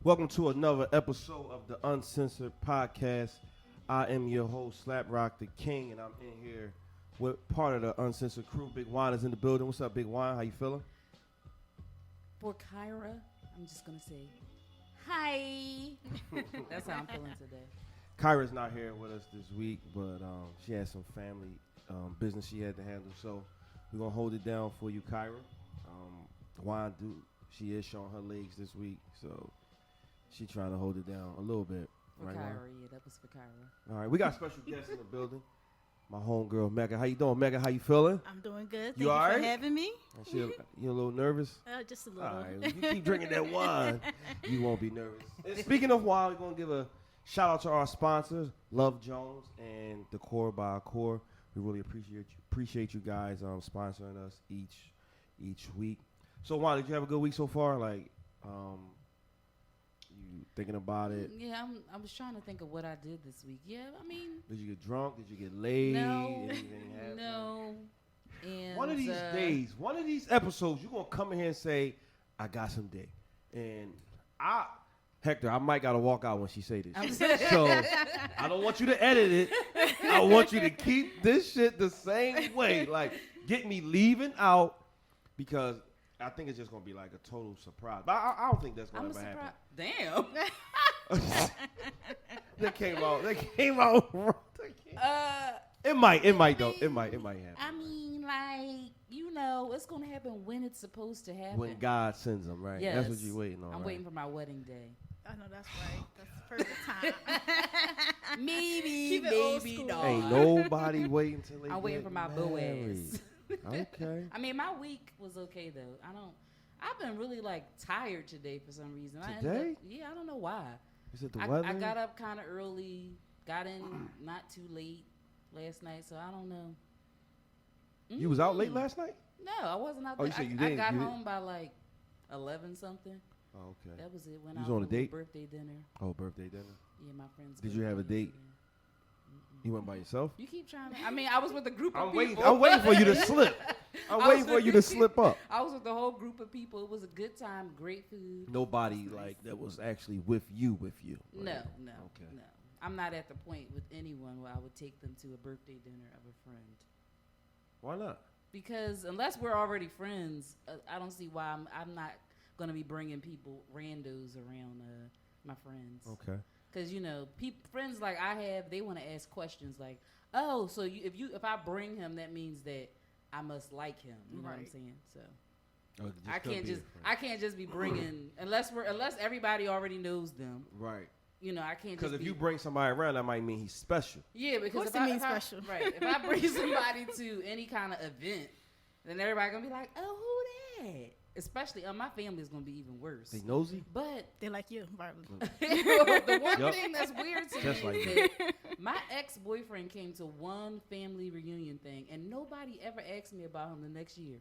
Welcome to another episode of the Uncensored podcast. I am your host, Slap Rock the King, and I'm in here with part of the Uncensored crew. Big Wine is in the building. What's up, Big Wine? How you feeling? For Kyra, I'm just going to say, hi. That's how I'm feeling today. Kyra's not here with us this week, but she has some family business she had to handle, so we're going to hold it down for you, Kyra. Wine, she is showing her legs this week, so she trying to hold it down a little bit. For right Kyra, now. yeah, that was for Kyra. All right, we got a special guest in the building. My homegirl, Mecca. How you doing, Mecca? How you feeling? I'm doing good. Thank You you all for right? having me. You a little nervous? Just a little. All right, if you keep drinking that wine, you won't be nervous. And speaking of wine, we're going to give a shout out to our sponsors, Love Jones and Decor by Accor. We really appreciate you guys sponsoring us each week. So, Juan, did you have a good week so far? Like, you thinking about it? Yeah, I was trying to think of what I did this week. Yeah, I mean. Did you get drunk? Did you get laid? No. Anything happen? No. And, One of these days, one of these episodes, you're going to come in here and say, I got some dick. And Hector, I might got to walk out when she say this shit. So I don't want you to edit it. I want you to keep this shit the same way. Like, get me leaving out because I think it's just going to be like a total surprise. But I don't think that's going to ever happen. Damn. That came out wrong. It might though. It might happen. I mean, like, it's going to happen when it's supposed to happen. When God sends them, right? Yes. That's what you're waiting on. I'm right? waiting for my wedding day. I know that's right. That's the perfect time. Maybe, Keep it old maybe school. not. Ain't nobody waiting till they I'm waiting get for my married. Boaz. Okay. I mean, my week was okay though. I've been really like tired today for some reason. Today? I don't know why. Is it the weather? I got up kind of early, got in not too late last night, so I don't know. You was out late last night? No, I wasn't out Oh, there. you said you I didn't- got you home by like 11 something. Oh, okay. That was it. When You I was on a date? birthday dinner. Oh, birthday dinner. Yeah, my friends. Did you have a date? birthday. You went by yourself? You keep trying to. I mean, I was with a group of I'm waiting. people. I'm waiting for you to slip. I'm I waiting was for you to slip up. I was with the whole group of people. It was a good time, great food. Nobody like that was actually with you. Right? No. Okay. No. I'm not at the point with anyone where I would take them to a birthday dinner of a friend. Why not? Because unless we're already friends, I don't see why I'm not going to be bringing people, randos around my friends. Okay. Because, friends like I have, they want to ask questions like, oh, so if I bring him, that means that I must like him. You know what I'm saying? So Oh, I can't just be bringing unless everybody already knows them. Right. I can't. Because if you bring somebody around, that might mean he's special. Yeah, because What's it mean special? Right. If I bring somebody to any kind of event, then everybody gonna be like, oh, who that? Especially my family is gonna be even worse. They nosy. But They like you, probably. the one Yup. thing that's weird to Just me like is that my ex-boyfriend came to one family reunion thing, and nobody ever asked me about him the next year.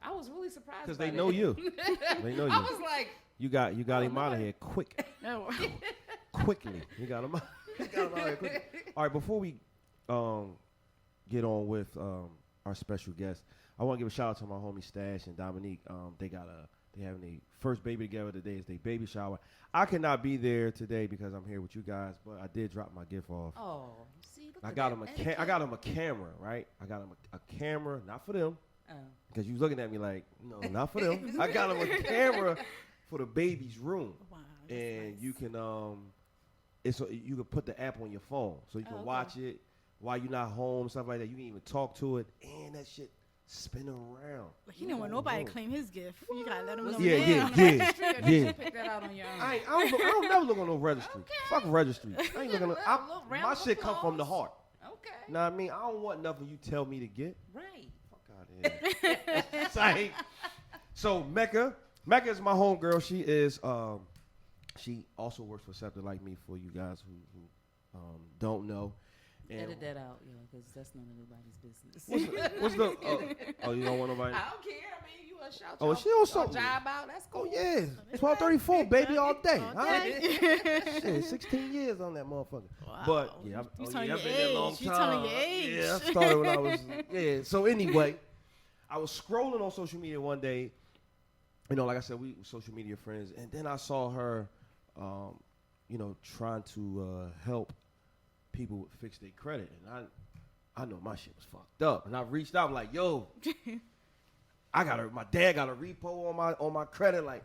I was really surprised Because by they that. know you. They know you. I was like, You got him out of here quick. Oh. Quickly. You got him out of here quickly. All right, before we get on with our special guest, I want to give a shout out to my homie Stash and Dominique. They having their first baby together today. It's their baby shower. I could not be there today because I'm here with you guys, but I did drop my gift off. oh, see, look I at got that him etiquette. I got him a camera, right? I got him a camera, not for them, Oh. because you was looking at me like, no, not for them. I got him a camera for the baby's room, Wow. That's and nice. you can you can put the app on your phone, so you can okay. watch it while you're not home, stuff like that. You can even talk to it, and that shit spin around. He didn't want nobody to claim his gift. You gotta let him know. Yeah, now. Did you yeah. pick that out on your own? I don't never look on no registry. Okay. Fuck registry. I ain't looking. A little round My of shit come from the applause. heart. Okay. Know what I mean? I don't want nothing you tell me to get. Right. Fuck out of here. So Mecca is my homegirl. She is she also works for Scepter like me, for you guys who don't know. And Edit that out, because that's none of nobody's business. what's the you don't want nobody? I don't care. I mean, you a shout Oh, she also job out. That's cool. Oh yeah, 1234 baby all day. All All right? day. Shit, 16 years on that motherfucker. Wow. But yeah, You telling I've your been there a long age. You time. telling your age. Yeah, I started when I was So anyway, I was scrolling on social media one day. Like I said, we were social media friends, and then I saw her trying to help people fix their credit. And I know my shit was fucked up. And I reached out, I'm like, yo, my dad got a repo on my credit. Like,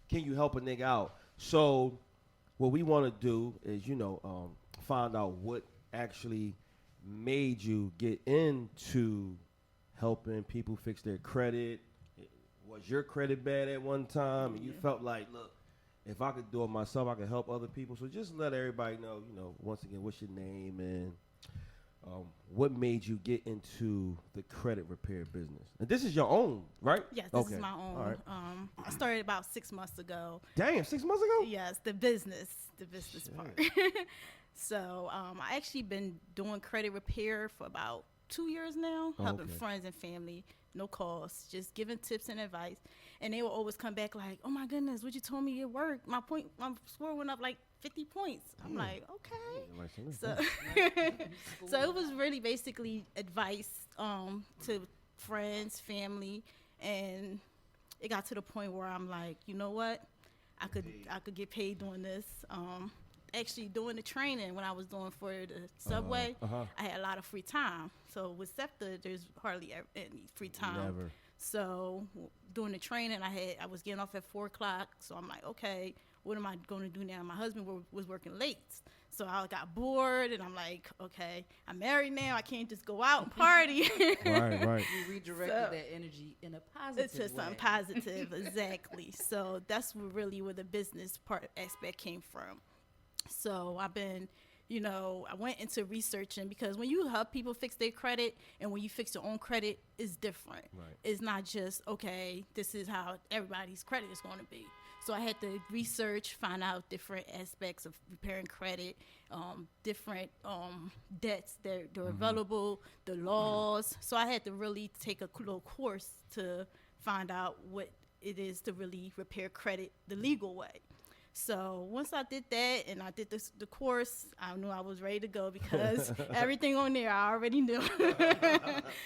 can you help a nigga out? So what we want to do is, find out what actually made you get into helping people fix their credit. Was your credit bad at one time? And you felt like, look, if I could do it myself, I could help other people. So just let everybody know, once again, what's your name and what made you get into the credit repair business? And this is your own, right? Yes, this is my own. Right. I started about 6 months ago. Damn, 6 months ago? Yes, the business part. So I actually been doing credit repair for about 2 years now, helping friends and family, no cost, just giving tips and advice. And they will always come back like, oh my goodness, what you told me it worked. My score went up like 50 points. I'm like, okay. So it was really basically advice to friends, family, and it got to the point where I'm like, you know what? I could get paid doing this. Actually doing the training when I was doing for the subway, I had a lot of free time. So with SEPTA, there's hardly any free time. Never. So doing the training, I was getting off at 4:00. So I'm like, okay, what am I going to do now? My husband was working late. So I got bored, and I'm like, okay, I'm married now. I can't just go out and party. Right. You redirected that energy in a positive It's just something positive, exactly. So that's where the business part aspect came from. So I've been, I went into researching because when you help people fix their credit and when you fix your own credit, it's different. Right. It's not just, okay, this is how everybody's credit is going to be. So I had to research, find out different aspects of repairing credit, different debts that are available, the laws. So I had to really take a little course to find out what it is to really repair credit the legal way. So once I did that and I did the course, I knew I was ready to go because everything on there I already knew.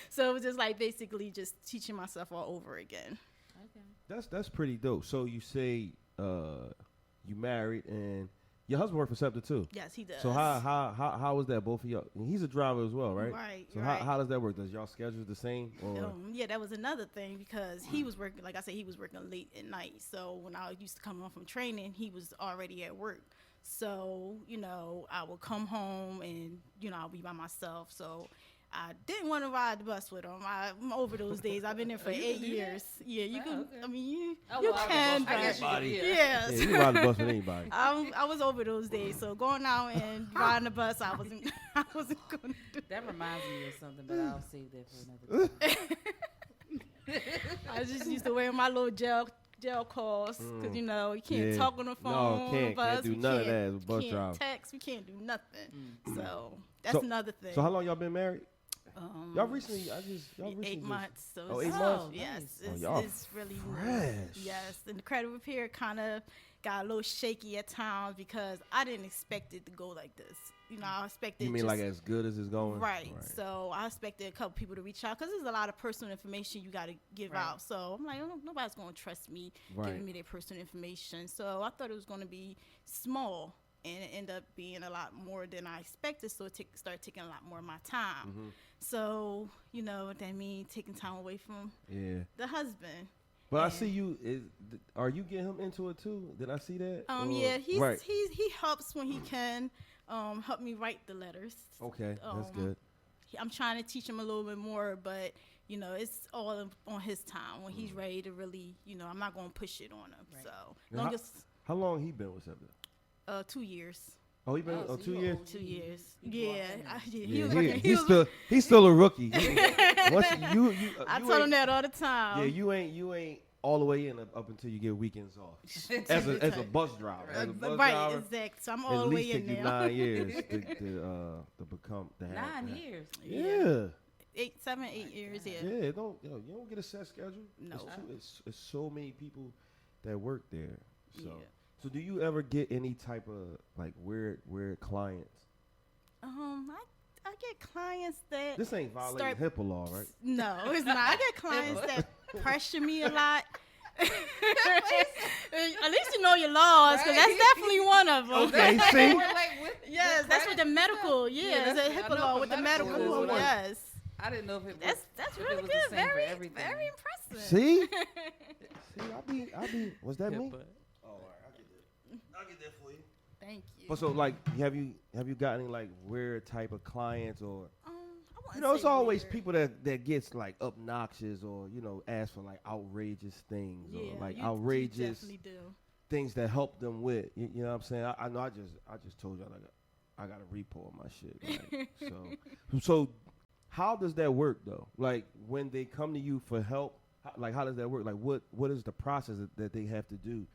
So it was just like basically just teaching myself all over again. Okay. That's pretty dope. So you say you married and your husband worked for SEPTA too. Yes, he does. So how was that? Both of y'all. He's a driver as well, right? Right. So right. how does that work? Does y'all schedules the same? Or? Yeah, that was another thing because he was working. Like I said, he was working late at night. So when I used to come home from training, he was already at work. So I would come home and I'll be by myself. So I didn't want to ride the bus with him. I'm over those days. I've been there for 8 years. Yeah, you can. Okay. I mean, you ride can. the bus with anybody. Yes. Yeah, you can ride the bus with anybody. I was over those days. So going out and riding the bus, I wasn't going to do. That reminds me of something, but I'll save that for another time. I just used to wear my little gel calls because you can't talk on the phone. No, can't do none of that as a bus can't driver. Text, we can't do nothing. So that's another thing. So how long y'all been married? Y'all recently 8 months. So 8 it's, months? Yes, y'all it's really fresh. Yes, and the credit repair kind of got a little shaky at times because I didn't expect it to go like this. I expected. You mean like as good as it's going? Right. So I expected a couple people to reach out because there's a lot of personal information you got to give out. So I'm like, nobody's going to trust me giving me their personal information. So I thought it was going to be small, and it ended up being a lot more than I expected. So it started taking a lot more of my time. Mm-hmm. So what that means, taking time away from the husband. But I see you. Are you getting him into it too? Did I see that? Yeah, he helps when he can. Help me write the letters. Okay, that's good. I'm trying to teach him a little bit more, but it's all on his time when he's ready to really. I'm not going to push it on him. Right. So how long he been with SEPTA? 2 years. Oh, he been 2 years. 2 years. He's still a rookie. I tell him that all the time. Yeah, you ain't all the way in up until you get weekends off. as a bus driver. Right, exactly. So I'm all the way in there. At least take you 9 years to become the 9 years. Yeah. 8 years. Yeah. Yeah. You don't get a set schedule. No. It's so many people that work there. So do you ever get any type of like weird clients? I get clients that this ain't violating HIPAA law, right? No, it's not. I get clients that pressure me a lot. At least you know your laws, because that's definitely one of them. Okay, see? Yes, that's with the medical. Yeah, it's a HIPAA law with the medical. Yes. I didn't know if it was. That's if really it was good. The same Very, for everything. very impressive. See? I be. Was that me? HIPAA. Oh, all right. I'll get that for you. Thank you. But so, like, have you got any like weird type of clients or? I You know, it's always weird. people that gets like obnoxious or ask for like outrageous things or like outrageous You definitely do. things that help them with. You know what I'm saying? I know. I just told y'all I got a repo of my shit. Like, so how does that work though? Like when they come to you for help, how does that work? Like what is the process that they have to do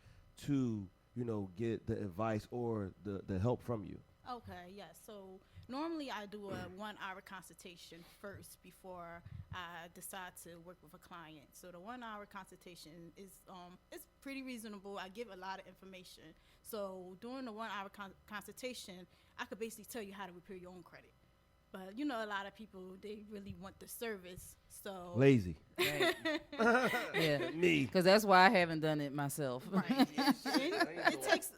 to get the advice or the help from you? Okay, yes. So normally I do a 1-hour consultation first before I decide to work with a client. So the 1-hour consultation is it's pretty reasonable. I give a lot of information. So during the 1-hour consultation, I could basically tell you how to repair your own credit. But a lot of people, they really want the service. So Lazy. Right. Yeah. Me. Because that's why I haven't done it myself. Right.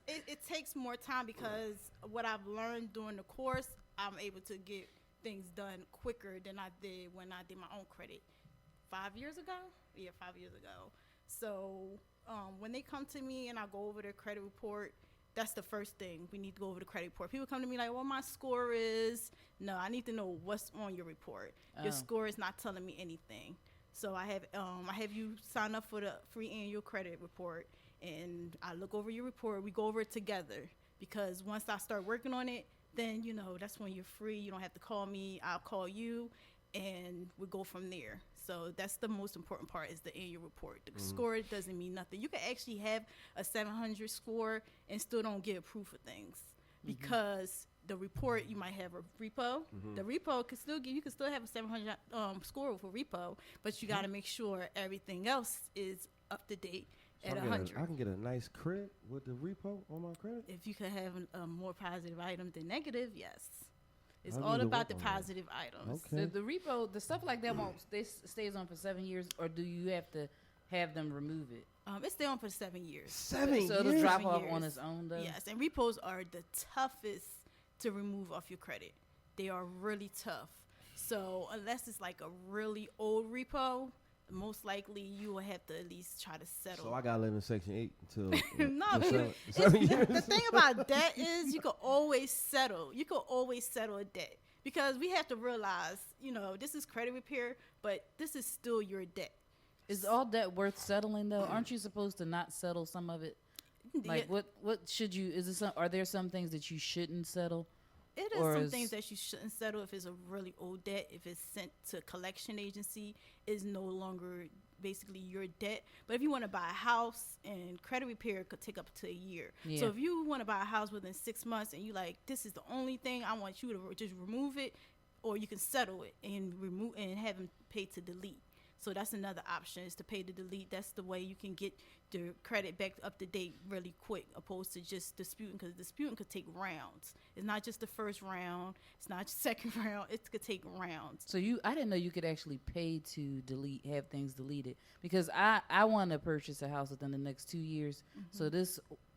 it takes more time because what I've learned during the course, I'm able to get things done quicker than I did when I did my own credit 5 years ago. Yeah, 5 years ago. So when they come to me and I go over their credit report, that's the first thing. We need to go over the credit report. People come to me like, well, my score is. No, I need to know what's on your report. Your score is not telling me anything. So I have you sign up for the free annual credit report, and I look over your report. We go over it together because once I start working on it, then that's when you're free. You don't have to call me. I'll call you, and we go from there. So that's the most important part is the annual report. The score doesn't mean nothing. You can actually have a 700 score and still don't get approved for things because the report, you might have a repo. The repo can still you can still have a 700 score for repo, but you got to make sure everything else is up to date at 100. I can get a nice credit with the repo on my credit. If you can have a more positive item than negative, yes. It's I all need to about the work on that. positive items. Okay. The repo, the stuff like that stays on for 7 years, or do you have to have them remove it? It's still on for 7 years. 7 years? So it'll drop 7 off years. on its own, though? Yes, and repos are the toughest to remove off your credit. They are really tough. So unless it's like a really old repo, most likely you will have to at least try to settle. So I gotta live in Section 8 until No, seven years. the thing about debt is you can always settle. You can always settle a debt because we have to realize, this is credit repair, but this is still your debt. Is all debt worth settling, though? Aren't you supposed to not settle some of it? Like, what should you, are there some things that you shouldn't settle? It is some things that you shouldn't settle if it's a really old debt. If it's sent to a collection agency, is no longer basically your debt. But if you want to buy a house, and credit repair could take up to a year. Yeah. So if you want to buy a house within 6 months and you like, this is the only thing, I want you to just remove it, or you can settle it and remove and have them pay to delete. So that's another option, is to pay to delete. That's the way you can get the credit back up to date really quick, opposed to just disputing, because disputing could take rounds. It's not just the first round. It's not just second round. It could take rounds. So I didn't know you could actually pay to have things deleted, because I want to purchase a house within the next 2 years. So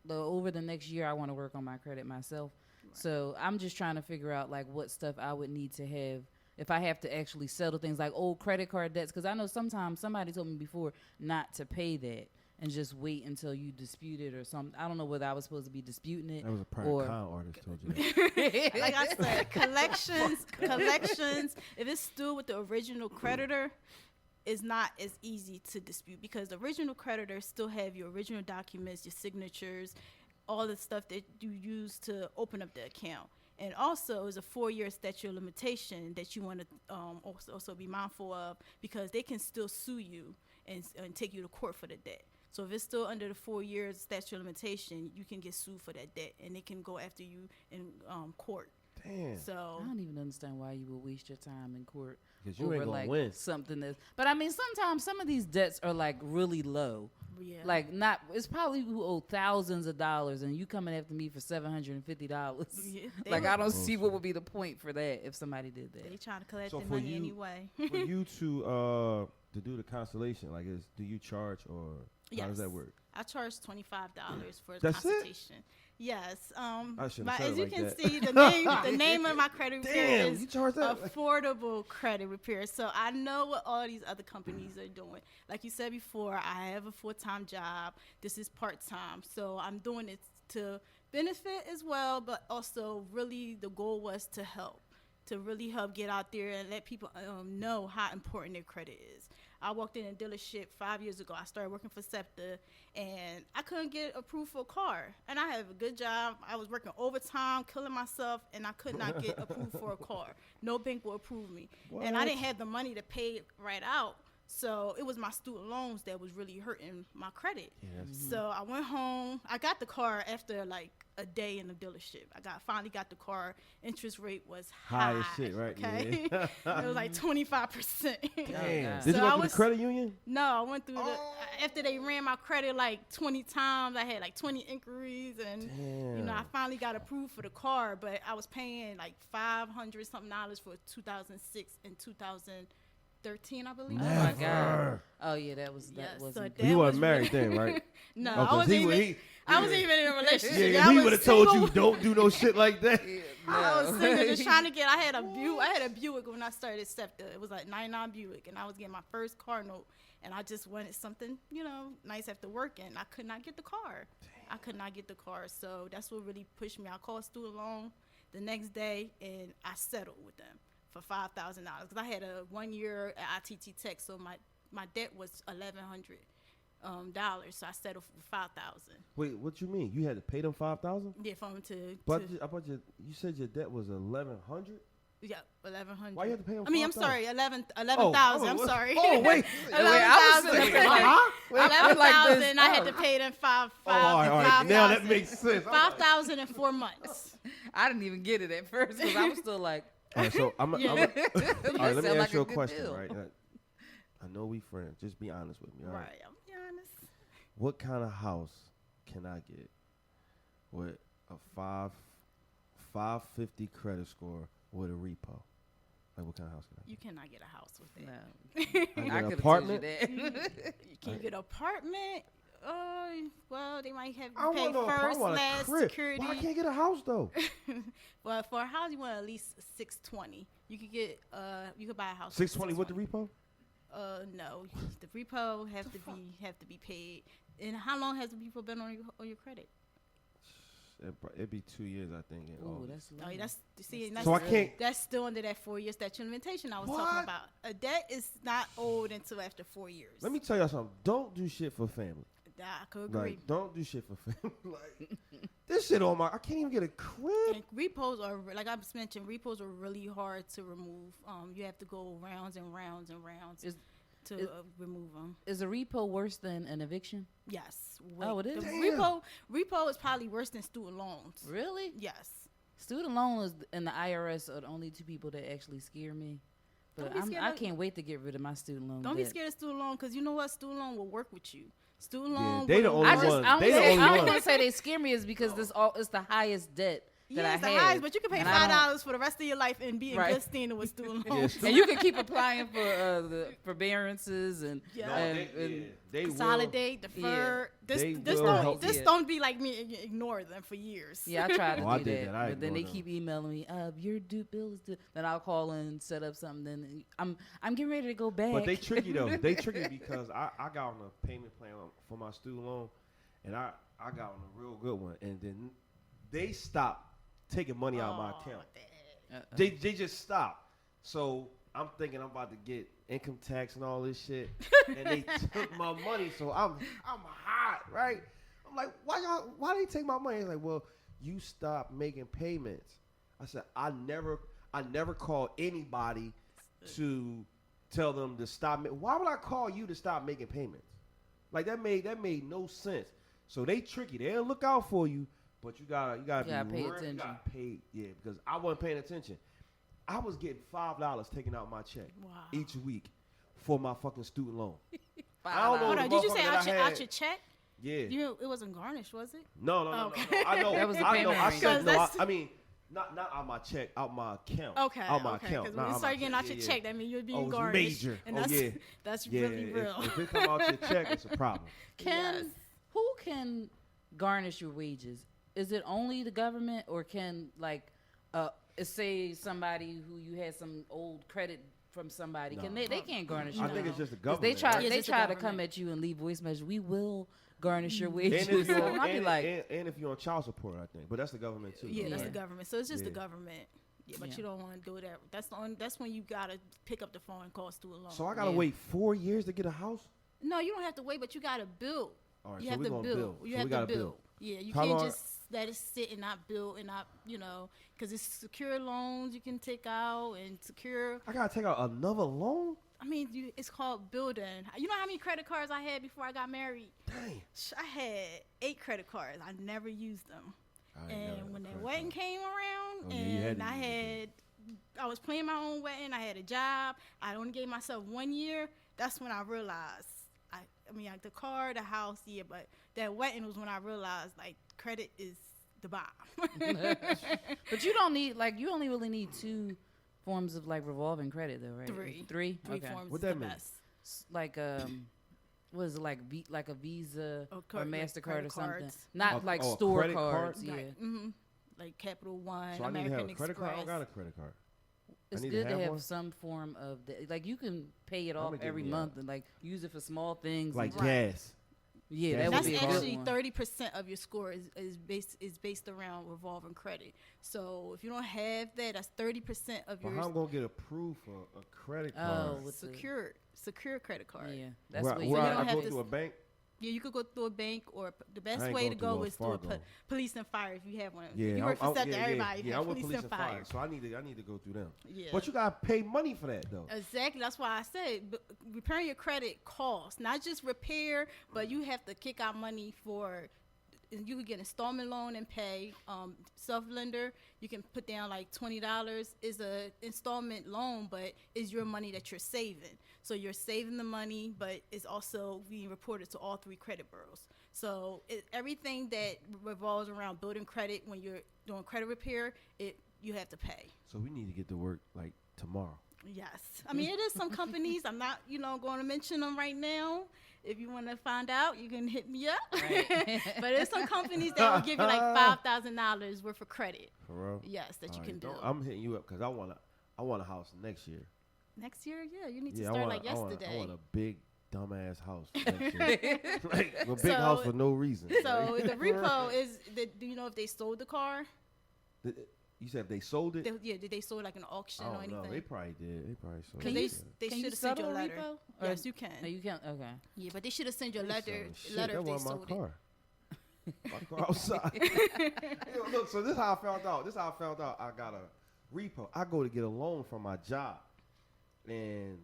over the next year, I want to work on my credit myself. Right. So I'm just trying to figure out like what stuff I would need to have if I have to actually settle things like old credit card debts, because I know sometimes somebody told me before not to pay that and just wait until you dispute it or something. I don't know whether I was supposed to be disputing it. That was a private con artist told you that. Like I said, collections, if it's still with the original creditor, is not as easy to dispute, because the original creditor still have your original documents, your signatures, all the stuff that you use to open up the account. And also is a 4-year statute of limitation that you want to also be mindful of, because they can still sue you and take you to court for the debt. So if it's still under the 4 years statute of limitation, you can get sued for that debt, and they can go after you in court. Damn. So I don't even understand why you would waste your time in court because you over ain't gonna like win something that's. But I mean, sometimes some of these debts are like really low. yeah. Like it's probably who owe thousands of dollars, and you coming after me for $750. Yeah, Like I don't see what would be the point for that if somebody did that. They trying to collect So their for money you- anyway. for you to do the constellation, like do you charge or Yes. How does that work? I charge $25 for a That's consultation. Yes. I should've But said it as you like can that. see, the name of my credit repair Damn, is you charge that? Affordable Credit Repair. So I know what all these other companies are doing. Like you said before, I have a full-time job. This is part-time. So I'm doing it to benefit as well, but also really the goal was to really help get out there and let people know how important their credit is. I walked in a dealership 5 years ago. I started working for SEPTA, and I couldn't get approved for a car. And I have a good job. I was working overtime, killing myself, and I could not get approved for a car. No bank will approve me. What? And I didn't have the money to pay it right out. So it was my student loans that was really hurting my credit. Yes. So I went home. I got the car after like a day in the dealership. Finally got the car. Interest rate was high. As shit, right? Okay. Yeah. It was like 25%. Damn. So Did you go I to the was- credit union? No, I went through after they ran my credit like 20 times. I had like 20 inquiries, and you know, I Damn. finally got approved for the car, but I was paying like $500 something for 2006 and 2013, I believe. Oh my Never. God. Oh yeah, that was Yes, so wasn't. that He was wasn't married really- then, right? No, Oh, 'cause I wasn't even in a relationship. Yeah, I he was would have told single. you don't do no shit like that. I was single, just trying to get. I had a Buick when I started SEPTA. It was like '99 Buick, and I was getting my first car note. And I just wanted something, you know, nice after work, and I could not get the car. I could not get the car, so that's what really pushed me. I called student loan the next day, and I settled with them for $5,000 because I had a 1 year at ITT Tech, so my debt was $1,100. So I settled for $5,000. Wait, what you mean? You had to pay them $5,000? Yeah, for them to But I thought you said your debt was $1,100. yeah, 1,100. Why you had to pay them? I mean, I'm $5,000? sorry, 11,000. I'm sorry. Oh wait. 11,000. Huh? Wait, I'm like this. 11,000. I had to pay them all right. Now that makes sense. 5,000 in 4 months. I didn't even get it at first because I was still like, All right, so all right, let me sound ask like you a a good question, deal. right? I know we friends. Just be honest with me, all right? Right. I'm be honest. What kind of house can I get with a 550 credit score with a repo? Like, what kind of house can I You cannot get a house with that. no. get? I An could have told you apartment? that. You can't get an apartment. Well, they might have I to pay want first, a last, crib. security. Why I can't get a house though? Well, for a house, you want at least 620. You could get you could buy a house. for 620 with the repo? No, the repo have to be paid. And how long has the repo been on your credit? It'd be 2 years, I think. in Oh, August. Oh, low. that's see. So I can't. That's still under that 4 year statute of limitation I was What? talking about. A debt is not owed until after 4 years. Let me tell y'all something. Don't do shit for family. I could agree. Like, don't do shit for family. Like, this shit on my. I can't even get a crib. And repos are, like I just mentioned, repos are really hard to remove. You have to go rounds and rounds and rounds to remove them. Is a repo worse than an eviction? Yes. Oh, it is? The Damn. repo is probably worse than student loans. Really? Yes. Student loans and the IRS are the only two people that actually scare me. But Don't be scared I of- can't wait to get rid of my student loan. Don't be debt. scared of student loan because you know what? Student loan will work with you. Student Yeah, loan. they the will only I work- just one. I They the only don't one. want to say they scare me is because it's the highest debt that Yeah, I it's the have. highest, but you can pay And I don't- $5 for the rest of your life and be in Right. good standing with student Yeah, loans. And you can keep applying for the forbearances and Yeah. No, and they will. Consolidate, defer. They This will help don't you. don't be like me and ignore them for years. yeah, I tried to Oh, I do did that, that. I but then they ignored keep emailing me. Your due bill is due. Then I'll call and set up something. Then I'm getting ready to go back. But they tricky though. They tricky because I got on a payment plan for my student loan, and I got on a real good one, and then they stopped taking money out of my account. They just stopped. So I'm thinking I'm about to get income tax and all this shit, and they took my money. So I'm hot, right? I'm like, why they take my money? It's like, well, you stopped making payments. I said, I never called anybody to tell them to stop. Why would I call you to stop making payments? Like that made no sense. So they tricky. They'll look out for you, but you gotta You gotta be pay real- attention. You gotta pay, yeah, because I wasn't paying attention. I was getting $5 taken out my check Wow. each week for my fucking student loan. $5. I don't know Hold the on, did you say motherfucker that I out had- your check? Yeah. It wasn't garnished, was it? No. Okay. I know. That was the I know. payment I arrangement. said no. That's- I mean, Not out my check, out my account. Okay. Out my account. Because when you start getting out your check, that means you're being garnished. Major. And that's, that's really real. If it come out your check, it's a problem. Who can garnish your wages? Is it only the government, or can say somebody who you had some old credit from somebody? No. Can they can't garnish? I think it's just the government. They try to come at you and leave voice messages. We will garnish your wages. And if you're on child support, I think, but that's the government too. Yeah, that's the government. So it's just the government. Yeah, but you don't want to do that. That's when you gotta pick up the phone and call student loan. So I gotta wait 4 years to get a house? No, you don't have to wait, but you gotta build. All right, you so have we to gonna build. You have to build. Yeah, you can't just let it sit and not build and not, because it's secure loans you can take out and secure. I gotta take out another loan? I mean, it's called building. You know how many credit cards I had before I got married? Dang. I had 8 credit cards. I never used them. And when that wedding came around, I was planning my own wedding. I had a job. I only gave myself 1 year. That's when I realized. The car, the house, but that wedding was when I realized credit is the bomb. But you don't need you only really need 2 forms of revolving credit though, right? 3 okay. Forms. What that mean? What is it like a Visa or MasterCard or something? Cards. Not store cards. Card? Yeah. Right. Mm-hmm. Like Capital One, so American I need to have a credit Express. card. I got a credit card. It's good to have some form of you can pay it off every month and use it for small things like gas. Yeah, that that's would be actually 30% of your score is based around revolving credit. So if you don't have that, that's 30% of your. How I'm gonna get approved for a credit card? Secure credit card. Yeah, that's where I go through a bank. Yeah, you could go through a bank, or the best way to go is through police and fire if you have one. Yeah, you work for everybody. Yeah, I'm with police and fire, so I need to go through them. Yeah, but you gotta pay money for that though. Exactly, that's why I said repairing your credit costs, not just repair, but you have to kick out money for. You can get an installment loan and pay. Self-lender, you can put down $20 is a installment loan, but it's your money that you're saving. So you're saving the money, but it's also being reported to all 3 credit bureaus. So everything that revolves around building credit when you're doing credit repair, you have to pay. So we need to get to work tomorrow. Yes. it is some companies. I'm not, going to mention them right now. If you want to find out, you can hit me up. Right. But there's some companies that will give you $5,000 worth of credit. For real? Yes, that you can do. I'm hitting you up because I want a house next year. Next year, yeah, you need to start yesterday. I want a big dumbass house next year. A big house for no reason. So the repo is. Do you know if they sold the car? You said if they sold it? Did they sold an auction or anything? No, they probably did. They probably sold it. They should have sent you a letter. Repo? Yes, you can. No, you can. Okay. Yeah, but they should have sent you a letter. That if was they my sold car. My car outside. Look, so this is how I found out. I got a repo. I go to get a loan from my job, and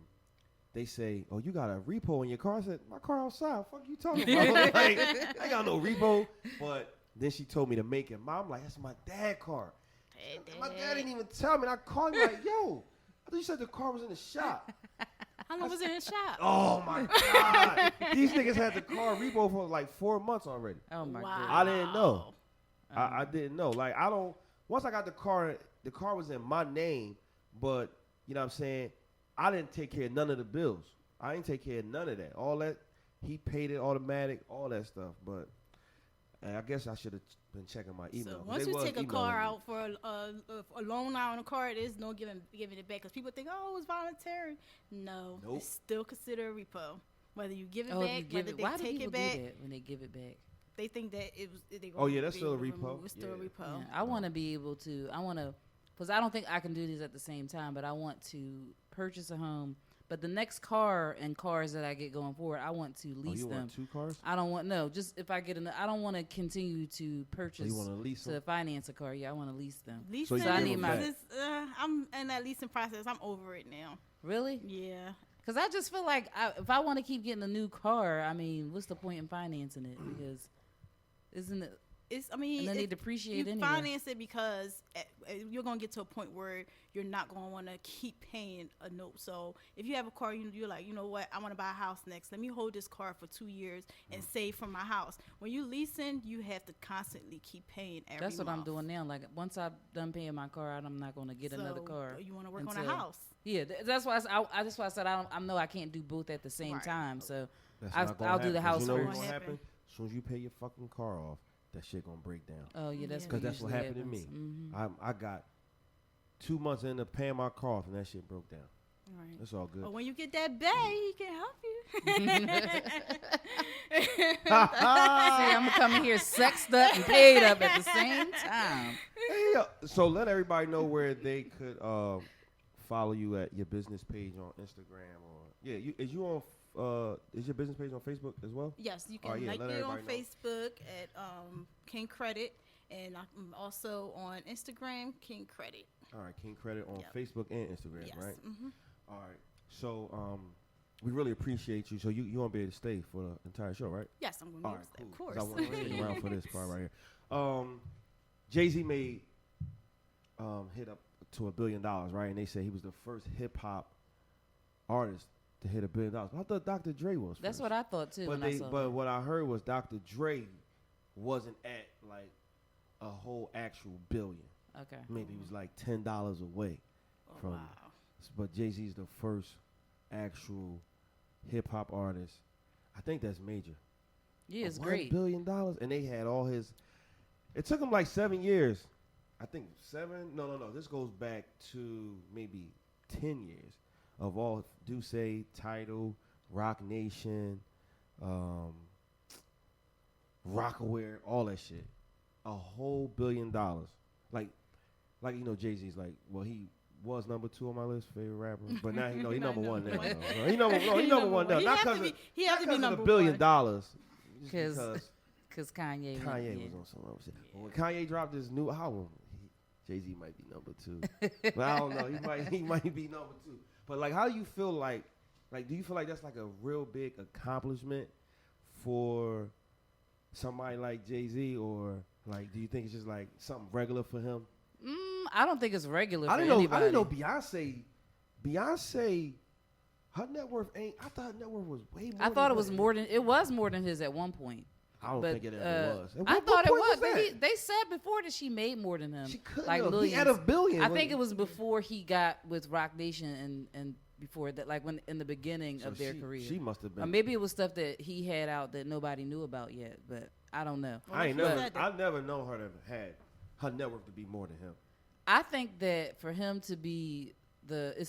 they say, "Oh, you got a repo in your car?" I said, "My car outside. What the fuck you talking about?" I got no repo. But then she told me to make it. Mom, that's my dad's car. My dad didn't even tell me. And I called him yo, I thought you said the car was in the shop. How long was it in the shop? Oh, my God. These niggas had the car repo for 4 months already. Oh, my God. I didn't know. I didn't know. Once I got the car was in my name, but, you know what I'm saying, I didn't take care of none of the bills. I didn't take care of none of that. All that, he paid it automatic, all that stuff. But I guess I should have been checking my email. So once you take a car out for a loan out on a car, there's no giving it back because people think, oh, it's voluntary. No, nope. It's still considered a repo. Whether you give it back, whether they take it back. Do that when they give it back? They think that it was. That's still a repo. It's still a repo. Yeah, I want to be able to. Because I don't think I can do these at the same time. But I want to purchase a home. But the next car and cars that I get going forward, I want to lease them. You want 2 cars? I don't want just if I get I don't want to continue to purchase. You want to lease them? To finance a car? Yeah, I want to lease them. So I need I'm in that leasing process. I'm over it now. Really? Yeah. Because I just feel like if I want to keep getting a new car, what's the point in financing it? Because isn't it? it's. I mean, and then they depreciate you anyway. finance it because you're gonna get to a point where you're not gonna want to keep paying a note. So if you have a car, you're like, you know what, I want to buy a house next. Let me hold this car for 2 years and save for my house. When you leasing, you have to constantly keep paying every That's what month. I'm doing now. Like once I'm done paying my car out, I'm not going to get another car. You want to work on a house. Yeah, that's why I said I know I can't do both at the same time. So That's I'll do the house you know first. what's gonna happen? As soon as you pay your fucking car off, that shit gonna break down. Oh yeah, that's because that's what happened to me. Mm-hmm. I got 2 months into paying my car off, and that shit broke down. Right. That's all good. But when you get that bay, he can help you. See, I'm gonna come in here sexed up and paid up at the same time. Hey, so let everybody know where they could follow you at your business page on Instagram or is your business page on Facebook as well? Yes, you can like me on Facebook at King Credit, and I'm also on Instagram, King Credit. All right, King Credit on Facebook and Instagram, yes. right? Mm-hmm. All right. So we really appreciate you. So you won't be able to stay for the entire show, right? Yes, I'm going to be able to stay, of course. I want to stick around for this part right here. Jay-Z made hit up to $1 billion, right? And they said he was the first hip hop artist to hit $1 billion. I thought Dr. Dre was. That's first. what I thought too. But what I heard was Dr. Dre wasn't at like a whole actual billion. Okay. Maybe it was like $10 away from. Wow. But Jay-Z's the first actual hip hop artist. I think that's major. Yeah, it's great. $1 billion, and they had all his. It took him like 7 years. I think 7. No. This goes back to maybe 10 years of all Duce, Tidal, Rock Nation, Rockaware, all that shit. A whole $1 billion. Like you know, Jay-Z's like, well, he was number 2 on my list, favorite rapper, but now he number 1 now. He number 1 now. Not because of the $1 billion. Because Kanye was on some other shit. Yeah. When Kanye dropped his new album, Jay-Z might be number 2. But I don't know. He might be number 2. But like, how do you feel like do you feel like that's like a real big accomplishment for somebody like Jay-Z, or like do you think it's just like something regular for him? I don't think it's regular for anybody. anybody. I didn't know Beyonce, her net worth ain't. I thought her net worth was way more. I thought it was more than his at one point. I don't think it ever was. I thought it was. They said before that she made more than him. She couldn't like have. He had $1 billion. I think it was before he got with Rock Nation and before that, like when in the beginning of their career. She must have been. Or maybe it was stuff that he had out that nobody knew about yet, but I don't know. I've never known her to had her net worth to be more than him. I think that for him to be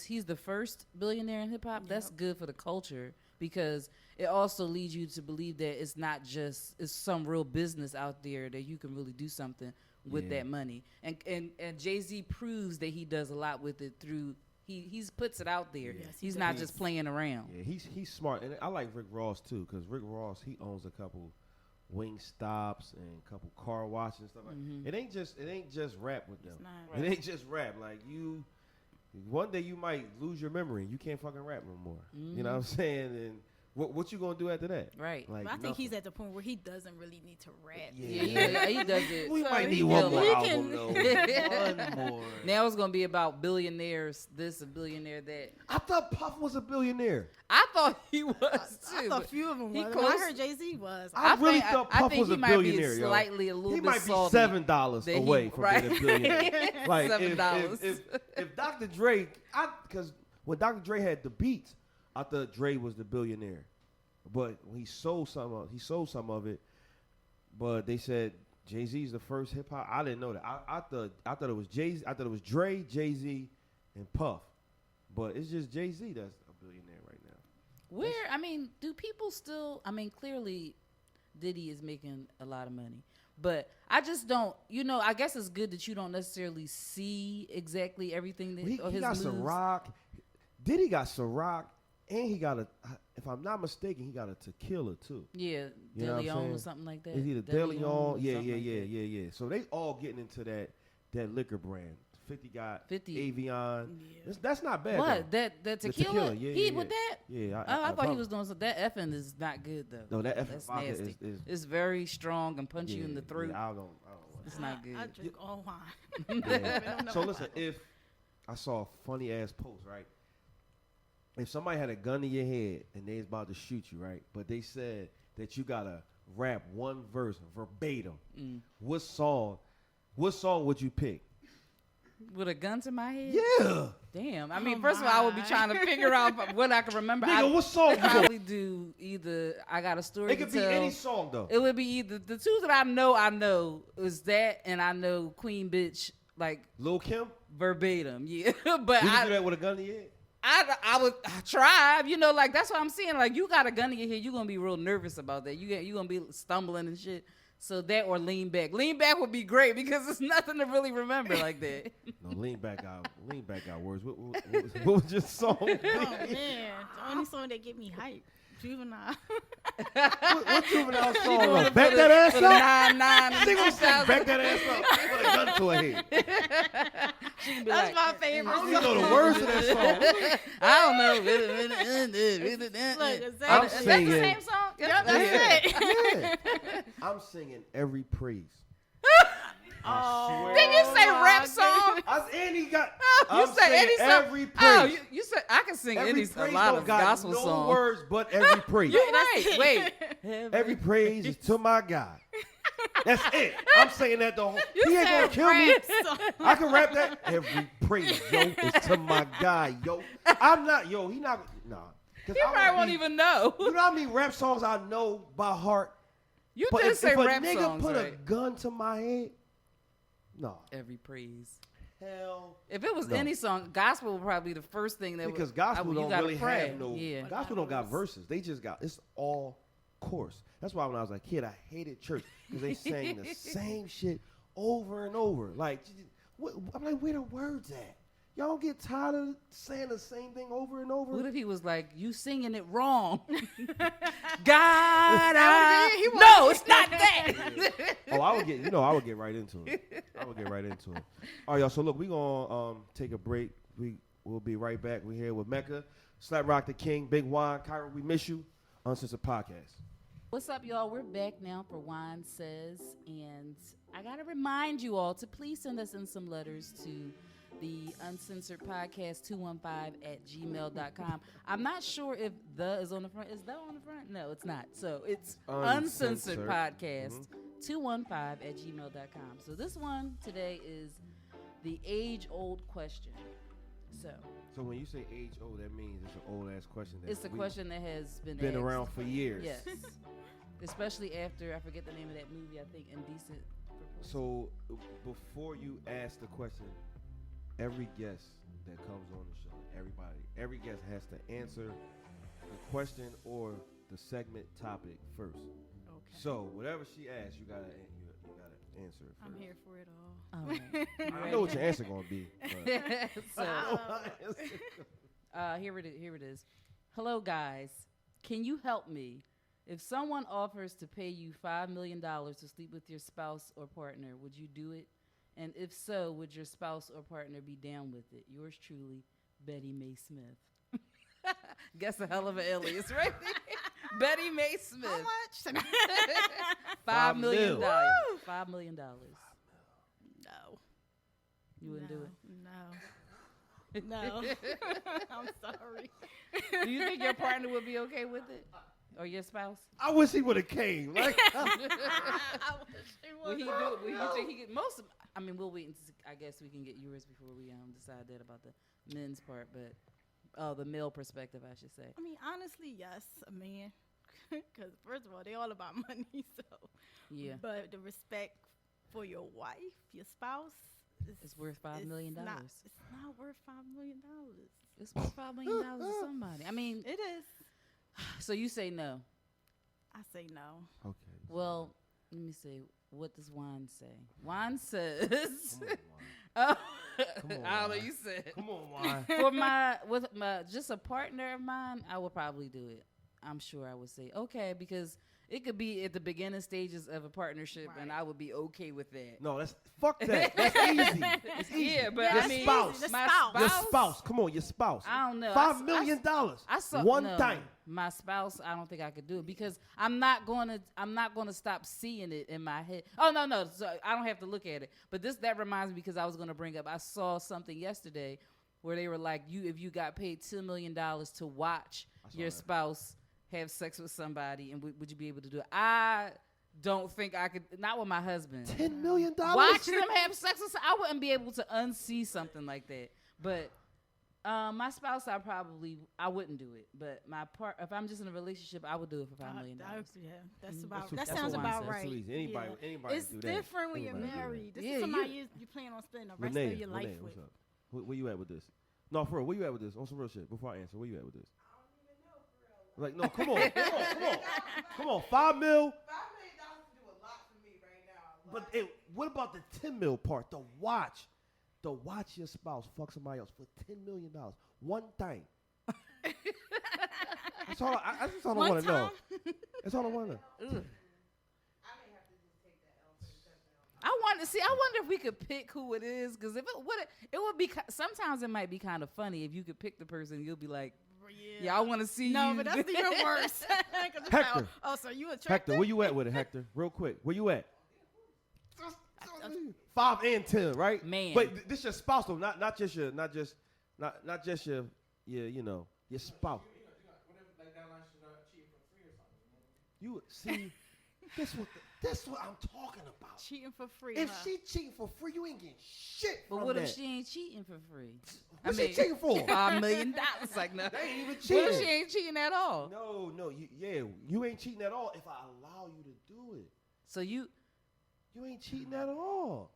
he's the first billionaire in hip hop. Yep. That's good for the culture because it also leads you to believe that it's not just it's some real business out there that you can really do something with that money. And Jay-Z proves that he does a lot with it through he puts it out there. Yes, he's not just playing around. Yeah, he's smart, and I like Rick Ross too because Rick Ross he owns a couple wing stops and a couple car washes and stuff like that. It ain't just rap with them. It ain't just rap. Like one day you might lose your memory. You can't fucking rap no more. You know what I'm saying? And what you gonna do after that? Right. Like, I think he's at the point where he doesn't really need to rap. Yeah, he does it. We might need one more album though. One more. Now it's gonna be about billionaires. This a billionaire that. I thought Puff was a billionaire. I thought he was too. I thought a few of them was. I heard Jay-Z was. I really thought Puff was a billionaire. He might be a little bit salty. He might be $7 away from being a billionaire. Like $7. If Dr. Dre, because when Dr. Dre had the beats, I thought Dre was the billionaire. But when he sold some of it. But they said Jay-Z's the first hip hop. I didn't know that. I thought it was Jay-Z. I thought it was Dre, Jay-Z, and Puff. But it's just Jay-Z that's a billionaire right now. Do people still? Clearly, Diddy is making a lot of money, but I just don't. I guess it's good that you don't necessarily see exactly everything that he his got moves. Ciroc. Diddy got Ciroc, and he got if I'm not mistaken, he got a tequila too. Yeah, De Leon or something like that. Is he the De Leon? Yeah. So they all getting into that liquor brand 50 got 50. Avion. Yeah. That's not bad. What? Though. That The tequila? yeah, He yeah, with yeah. that? Yeah. I thought he was doing some. That effing is not good though. No, that effing That's vodka nasty. is It's very strong and punch you in the throat. Yeah, I don't want It's not good. I drink all wine. Yeah. So listen, if I saw a funny ass post, right? If somebody had a gun to your head and they was about to shoot you, right? But they said that you gotta rap one verse verbatim. What song would you pick? With a gun to my head? Yeah. Damn. I mean, first of all, I would be trying to figure out what I can remember. Nigga, what song I'd you gonna probably do either I got a story It could to be tell. any song though. It would be either the two that I know is that, and I know Queen Bitch like Lil Kim? verbatim. Yeah, but You can do that with a gun to your head? I would try, you know, like that's what I'm saying. Like you got a gun in your head, you're gonna be real nervous about that. You gonna be stumbling and shit. So that or lean back. Lean back would be great because there's nothing to really remember like that. No, lean back out words. What was your song? Oh man, the only song that get me hype, Juvenile. what juvenile song? gonna Back put that a- ass put a up? 9-9 She gonna say back that ass up. Put a gun to her head. She can be That's like, my favorite I don't song. even know the words of that song. I don't know. Look, I'm exactly. Is that the singing. same song? Yep, that's it. Yeah. I'm singing every praise. Oh, Did you say my rap goodness. song? And he got. You I'm say singing any song? every praise. Oh, you said I can sing every any praise a lot don't of got gospel no songs. words, but every praise. You're right. Wait. Every praise is to my God. That's it. I'm saying that the whole. You He ain't gonna said kill me. rap song. I can rap that. Every praise, yo, is to my guy, yo. I'm not, yo. He not, nah. You probably won't even know. You know how many rap songs I know by heart? You But did if, say if a rap nigga songs, put a right? gun to my head, no. Every praise. Hell. If it was No. any song, gospel would probably be the first thing that Because would, gospel you don't gotta really pray. have no. Yeah. Gospel don't got verses. They just got. It's all chorus. That's why when I was a kid, I hated church because they sang the same shit over and over. Like, I'm like, where the words at? Y'all don't get tired of saying the same thing over and over? What if he was like, you singing it wrong? God, He no, it's not that. Oh, I would get right into it. All right, y'all. So look, we gonna take a break. We'll be right back. We're here with Mecca, Slap Rock the King, Big Juan, Kyra. We miss you. Uncensored Podcast. What's up, y'all? We're back now for Wine Says, and I gotta remind you all to please send us in some letters to the Uncensored Podcast 215@gmail.com. I'm not sure if the is on the front. Is the on the front? No, it's not. So it's Uncensored Podcast 215@gmail.com. So this one today is the age-old question. So when you say age old, that means it's an old ass question. it's a question that has been been asked. around for years. Yes. Especially after, I forget the name of that movie, I think Indecent Proposal. So before you ask the question, every guest that comes on the show, every guest has to answer the question or the segment topic first. Okay. So whatever she asks, you gotta answer it first. I'm here for it all. All right. I know what your answer gonna be. But So here it is. Hello guys, can you help me? If someone offers to pay you $5 million to sleep with your spouse or partner, would you do it? And if so, would your spouse or partner be down with it? Yours truly, Betty Mae Smith. Guess a hell of an alias, right? Betty Mae Smith. How much? $5 million. Woo! $5 million. No. You wouldn't do it? No. I'm sorry. Do you think your partner would be okay with it? Or your spouse? I wish he would have came. Like, I wish it Will was. he do it? Will you think he get most of? I mean, we'll wait and see. I guess we can get yours before we decide that about the men's part, but the male perspective, I should say. I mean, honestly, yes, a man. Because first of all, they all about money. So Yeah, But the respect for your wife, your spouse, it's worth $5 million. It's not worth $5 million. It's worth $5 million to somebody. I mean, It is. so you say no? I say no. okay. Well, let me see. What does Juan say? Juan says. Come on, Juan. Oh, on, I don't know. Juan. You said. Come on, Juan. With my just a partner of mine, I would probably do it. I'm sure I would say okay, because It could be at the beginning stages of a partnership, and I would be okay with that. No, fuck that. That's easy. It's easy. Yeah, but Yeah, I your mean, spouse. my Your spouse. spouse. Come on, your spouse. I don't know. $5 million. I saw one no, time. My spouse, I don't think I could do it because I'm not gonna stop seeing it in my head. Oh no, so I don't have to look at it. But that reminds me because I was gonna bring up. I saw something yesterday where they were like, if you got paid $2 million to watch your spouse have sex with somebody, and would you be able to do it? I don't think I could. Not with my husband. $10 million. Watch them have sex with. I wouldn't be able to unsee something like that. But my spouse, I wouldn't do it. But if I'm just in a relationship, I would do it for $5 million. That sounds about right. That's easy. Anybody it's can do that. different when you're married. This is somebody you plan on spending the rest of your life with. What's up? Where you at with this? No, for real. Where you at with this? On some real shit. Before I answer, where you at with this? I don't even know, for real. Like, no, come on. $5 million. $5 million would do a lot for me right now. But what about the $10 million part? The watch your spouse fuck somebody else for $10 million. One thing. That's all I want to know. That's all I want to know. I wonder if we could pick who it is, because if it would be. Sometimes it might be kind of funny if you could pick the person. You'll be like, yeah, I want to see you. No, but that's even worse. Hector. So you attracted? Hector, where you at with it, Hector? Real quick, where you at? 5 and 10, right? Man. Wait, this your spouse though, not just your your spouse. You see, that's what I'm talking about. Cheating for free. If she cheating for free, you ain't getting shit. But what if she ain't cheating for free? What's she cheating for? $5 million. Like, no, they ain't even cheating. What if she ain't cheating at all? No, you ain't cheating at all if I allow you to do it. So you ain't cheating at all.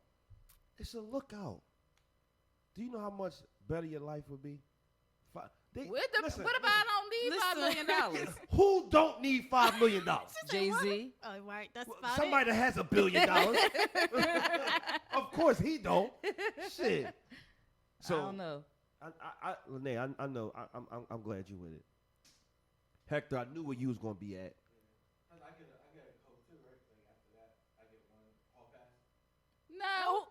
It's a lookout. Do you know how much better your life would be? What about I don't need $5 million? Who don't need $5 million? Jay-Z. Oh, right. That's about somebody that has $1 billion. Of course he don't. Shit. So I don't know. Lene, I know. I'm glad you with it. Hector, I knew where you was gonna be at. I get a code too, right? Like after that, I get one hall pass. No,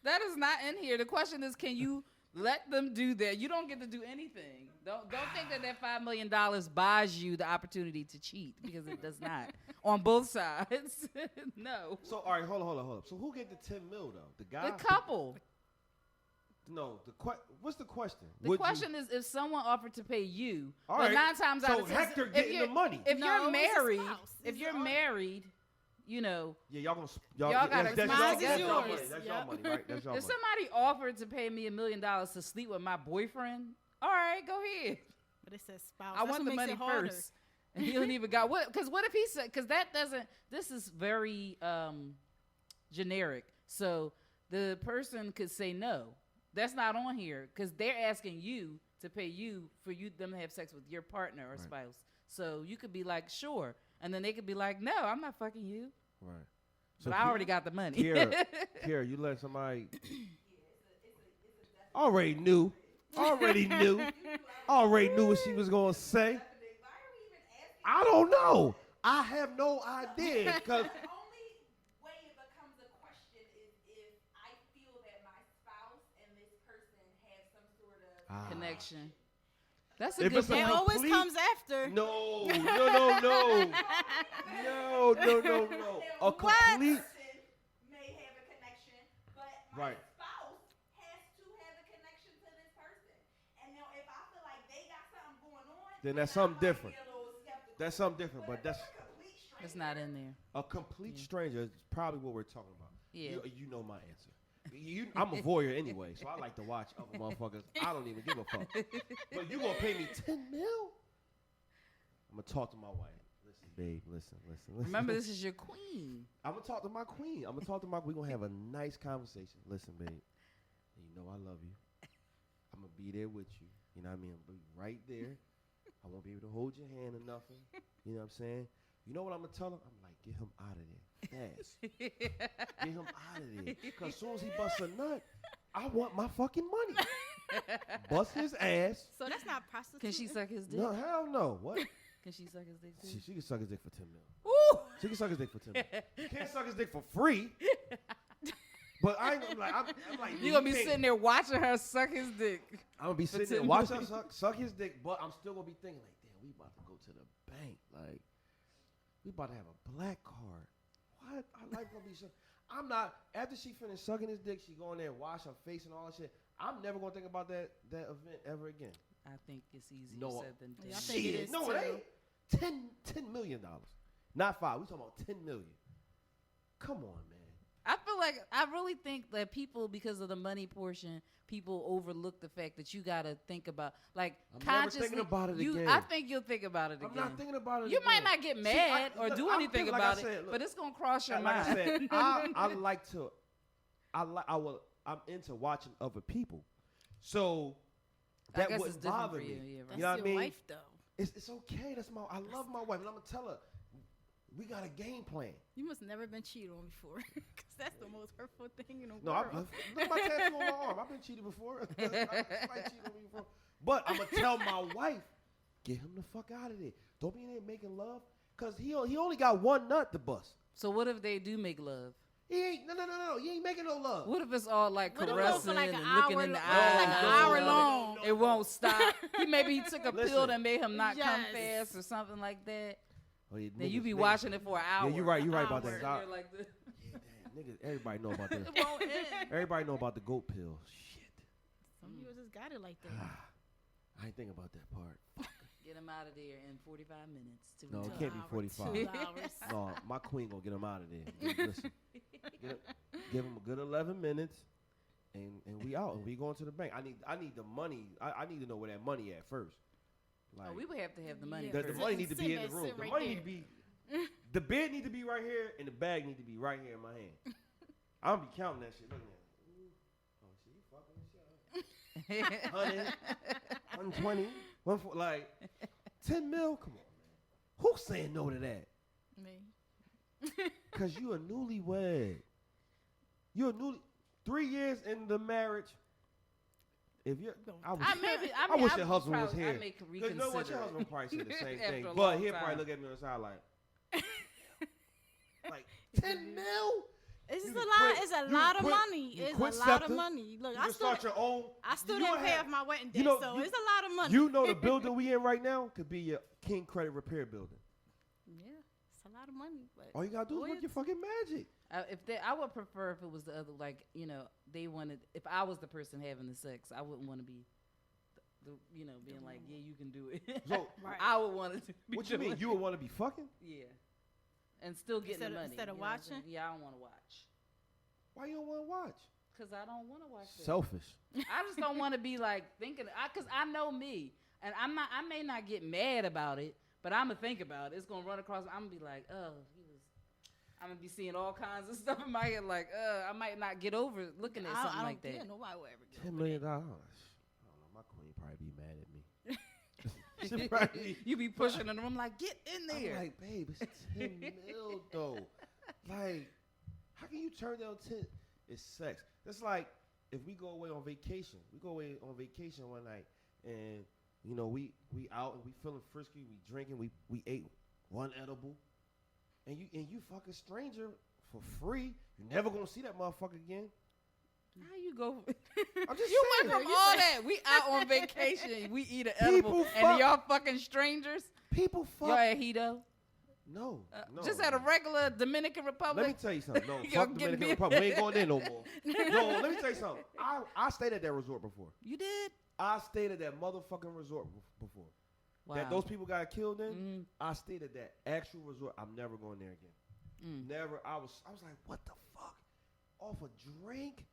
that is not in here. The question is, can you let them do that? You don't get to do anything. Don't think that $5 million buys you the opportunity to cheat, because it does not on both sides. No. So all right, hold on. So who get the $10 million though? The guy? The couple. No. What's the question? The question is if someone offered to pay you. All but right. 9 times out of 10, Hector getting the money. If No, you're married, it's you know. Yeah, y'all gotta- that's Mine's y'all is money. yours. That's Yep. y'all money, right? That's y'all If money. somebody offered to pay me $1 million to sleep with my boyfriend, all right, go ahead. But it says spouse. I want the money first. And he don't even got what? Because what if he said? Because that doesn't. This is very generic. So the person could say no. That's not on here because they're asking you to pay you for them to have sex with your partner or spouse. So you could be like, sure, and then they could be like, no, I'm not fucking you. Right. But I already got the money. Kiara, you let somebody. Already knew what she was gonna say. I don't know. I have no idea because. The only way it becomes a question is if I feel that my spouse and this person have some sort of connection. That's a If good it's a point. It always complete- comes after. No. A One complete. person may have a connection, but my Right. spouse has to have a connection to this person. And now if I feel like they got something going on, Then that's I something might be different. a little skeptical. That's something different, but that's They're a complete stranger. It's not in there. a complete stranger. Is probably what we're talking about. Yeah. You know my answer. I'm a voyeur anyway, so I like to watch other motherfuckers. I don't even give a fuck. But you gonna pay me $10 million? I'm gonna talk to my wife. Listen, babe. Listen. Remember, this is your queen. I'm gonna talk to my queen. We're gonna have a nice conversation. Listen, babe. You know I love you. I'm gonna be there with you. You know what I mean? I'm gonna be right there. I won't be able to hold your hand or nothing. You know what I'm saying? You know what I'm gonna tell him? I'm like, get him out of there fast. Get him out of there. Because as soon as he busts a nut, I want my fucking money. Bust his ass. So that's not prostitution. Can she suck his dick? No, hell no. What? Can she suck his dick too? She can suck his dick for $10 million. Ooh! She can suck his dick for 10 million. You can't suck his dick for free. But I'm like, You gonna be sitting there watching her suck his dick. I'm gonna be sitting there watching her suck his dick, but I'm still gonna be thinking like, damn, we about to go to the bank. Like, we about to have a black card. What? Our life gonna be so. I'm not. After she finished sucking his dick, she go in there and wash her face and all that shit. I'm never gonna think about that event ever again. I think it's easier No, said than done. Yeah, I think it is no, too. it ain't. $10 million, not 5. We talking about 10 million. Come on, man. I feel like I really think that people, because of the money portion, people overlook the fact that you gotta think about, like, I'm never consciously. thinking about it again. I think you'll think about it I'm again. not thinking about it. You again. might not get mad or do anything like about I said, it, look, but it's gonna cross your like mind. I said, I'm into watching other people, so I that guess it's wouldn't different bother for you. me. Yeah, right. That's You know what your I mean? wife, though. It's okay. I love my wife, and I'm gonna tell her we got a game plan. You must never been cheated on before, because that's the most hurtful thing in the No, world. look at my tattoo on my arm. I've been cheated before. Somebody cheated on me before. But I'm gonna tell my wife, get him the fuck out of there. Don't be in there making love, cause he only got one nut to bust. So what if they do make love? He ain't no. He ain't making no love. What if it's all like What if it goes caressing for like and an looking hour in the lo- eyes? like an hour long? It won't stop. He took a pill Listen. that made him not come Yes. fast or something like that. Oh, yeah, Then you niggas- be niggas- watching it for an hour. Yeah, you're right. You're right about that. Hour. Sitting there like this. Yeah, damn, niggas, everybody know about that. It won't end. Everybody know about the goat pill. Shit. Some people just got it like that. I ain't think about that part. Get him out of there in 45 minutes. No, it 2 can't be hours, 45. 2 hours. No, my queen gonna get him out of there. Listen, give him a good 11 minutes, and we out, and we going to the bank. I need the money. I need to know where that money at first. Like, Oh, we would have to have the money. Yeah. the first. money need to be in the Sit room. The right money there. need to be. The bed need to be right here, and the bag need to be right here in my hand. I'm gonna be counting that shit. Look at that. Ooh. Oh, shit, you fucking shit. 100, 120, 140, like 10 mil. Come on, man. Who's saying no to that? Me. Cause you a newlywed. You're 3 years in the marriage. If you're, I wish your husband was here. I may Cause you know what, your reconsider. husband probably say the same After thing, a but long he'll time. probably look at me on the side like 10 mil. It's You just a can lot. quit- It's a you lot can of quit- money. you It's quit a lot of SEPTA. money. Look, You I can still, start your own. I still you didn't don't pay have- off my wedding day, you know, so you- it's a lot of money. You know the building we in right now could be your King Credit Repair building. Yeah, it's a lot of money. But All you gotta do is work your fucking magic. I would prefer if it was the other, like, you know, they wanted. If I was the person having the sex, I wouldn't want to be, being like, yeah, you can do it. So Right. I would want to be. what you mean? doing You would want to be fucking? Yeah. And still getting the money. Instead of you know what I'm saying? watching? Yeah, I don't want to watch. Why you don't want to watch? Because I don't want to watch that. Selfish. I just don't want to be like thinking, because I know me. And I may not get mad about it, but I'm going to think about it. It's going to run across, I'm going to be like, I'm going to be seeing all kinds of stuff in my head, like, I might not get over looking at something like that. Yeah, nobody will ever get $10 over million. that. I don't know. My queen probably be mad at me. She probably. You be pushing in the room like, get in there. I'm like, babe, it's 10 mil though. Like, how can you turn down 10? It's sex. That's like if we go away on vacation. We go away on vacation one night, and we out and we feeling frisky. We drinking. We ate one edible, and you fuck a stranger for free. You're never gonna see that motherfucker again. How you go? I'm just You saying. went from all that. We out on vacation. We eat an edible, People and fuck- y'all fucking strangers. People fuck. Y'all at Hito? No, no. Just at a regular Dominican Republic. Let me tell you something. No, Y'all fuck get Dominican me- Republic. We ain't going there no more. No, let me tell you something. I stayed at that resort before. You did? I stayed at that motherfucking resort before. Wow. That those people got killed in. Mhm. I stayed at that actual resort. I'm never going there again. Never. I was like, what the fuck? Off a drink?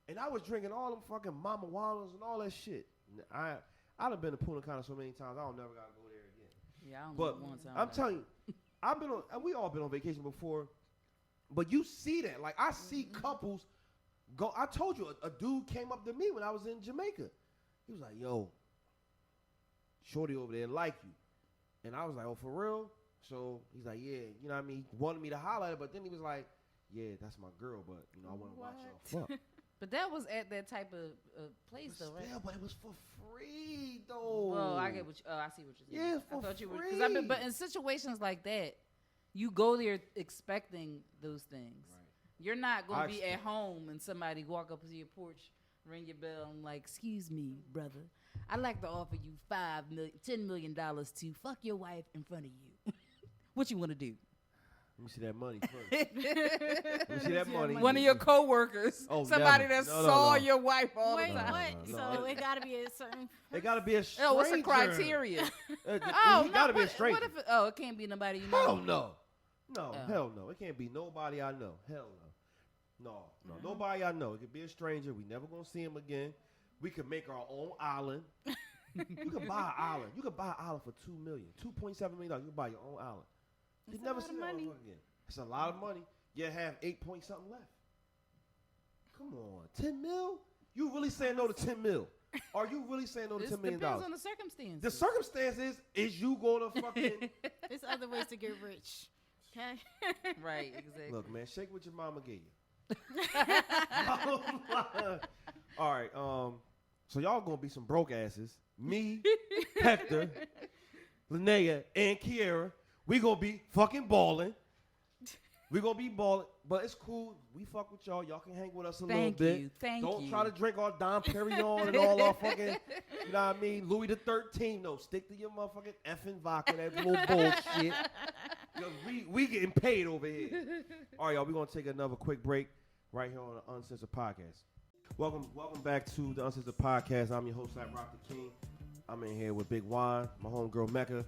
And I was drinking all them fucking Mama Wallas and all that shit. I'd have been to Punta Cana so many times. I don't never gotta go there again. Yeah, I don't But know one time. I'm telling you, I've been on, and we all been on vacation before, but you see that. Like, I see couples go. I told you, a dude came up to me when I was in Jamaica. He was like, yo, shorty over there like you. And I was like, oh, for real? So he's like, yeah, you know what I mean? He wanted me to highlight it, but then he was like, yeah, that's my girl, but, I want to watch y'all fuck. But that was at that type of place, though, right? Yeah, but it was for free, though. Well, I get what I see what you're saying. Yeah, I for thought you were, free. but in situations like that, You go there expecting those things. Right. You're not going I to be at home and somebody walk up to your porch, ring your bell, and like, excuse me, brother. I'd like to offer you $10 million to fuck your wife in front of you. What you want to do? Let me see that money first. Let me see that money. One of your coworkers, somebody never. that No, saw no. your wife all Wait, the time. what? No. So it got to be a certain. It got to be a stranger. Oh, what's the criteria? It Oh, got to no, be a stranger. What if it can't be nobody you know? Hell no. No, Oh. hell no. It can't be nobody I know. Hell no. No, nobody I know. It could be a stranger. We never going to see him again. We could make our own island. You could buy an island. You could buy an island for $2 million, $2.7 million. You can buy your own island. You never see that motherfucker again. It's a lot of money. You have 8 point something left. Come on, 10 mil? You really saying no to 10 mil? Are you really saying no to $10 million? Depends on the circumstances. The circumstance is you going to fucking There's other ways to get rich. Okay. Right, exactly. look, man. Shake what your mama gave you. All right. So y'all gonna be some broke asses. Me, Hector, Linnea, and Kiera. We gonna be fucking balling. We gonna be balling, but it's cool. We fuck with y'all. Y'all can hang with us a little bit. Thank you. Don't try to drink our Dom Perignon and all our fucking, you know what I mean, Louis the 13th. No, stick to your motherfucking effing vodka, that little bullshit. Because we getting paid over here. All right, y'all, we're going to take another quick break right here on the Uncensored Podcast. Welcome back to the Uncensored Podcast. I'm your host, Rock the King. I'm in here with Big Juan, my homegirl Mecca.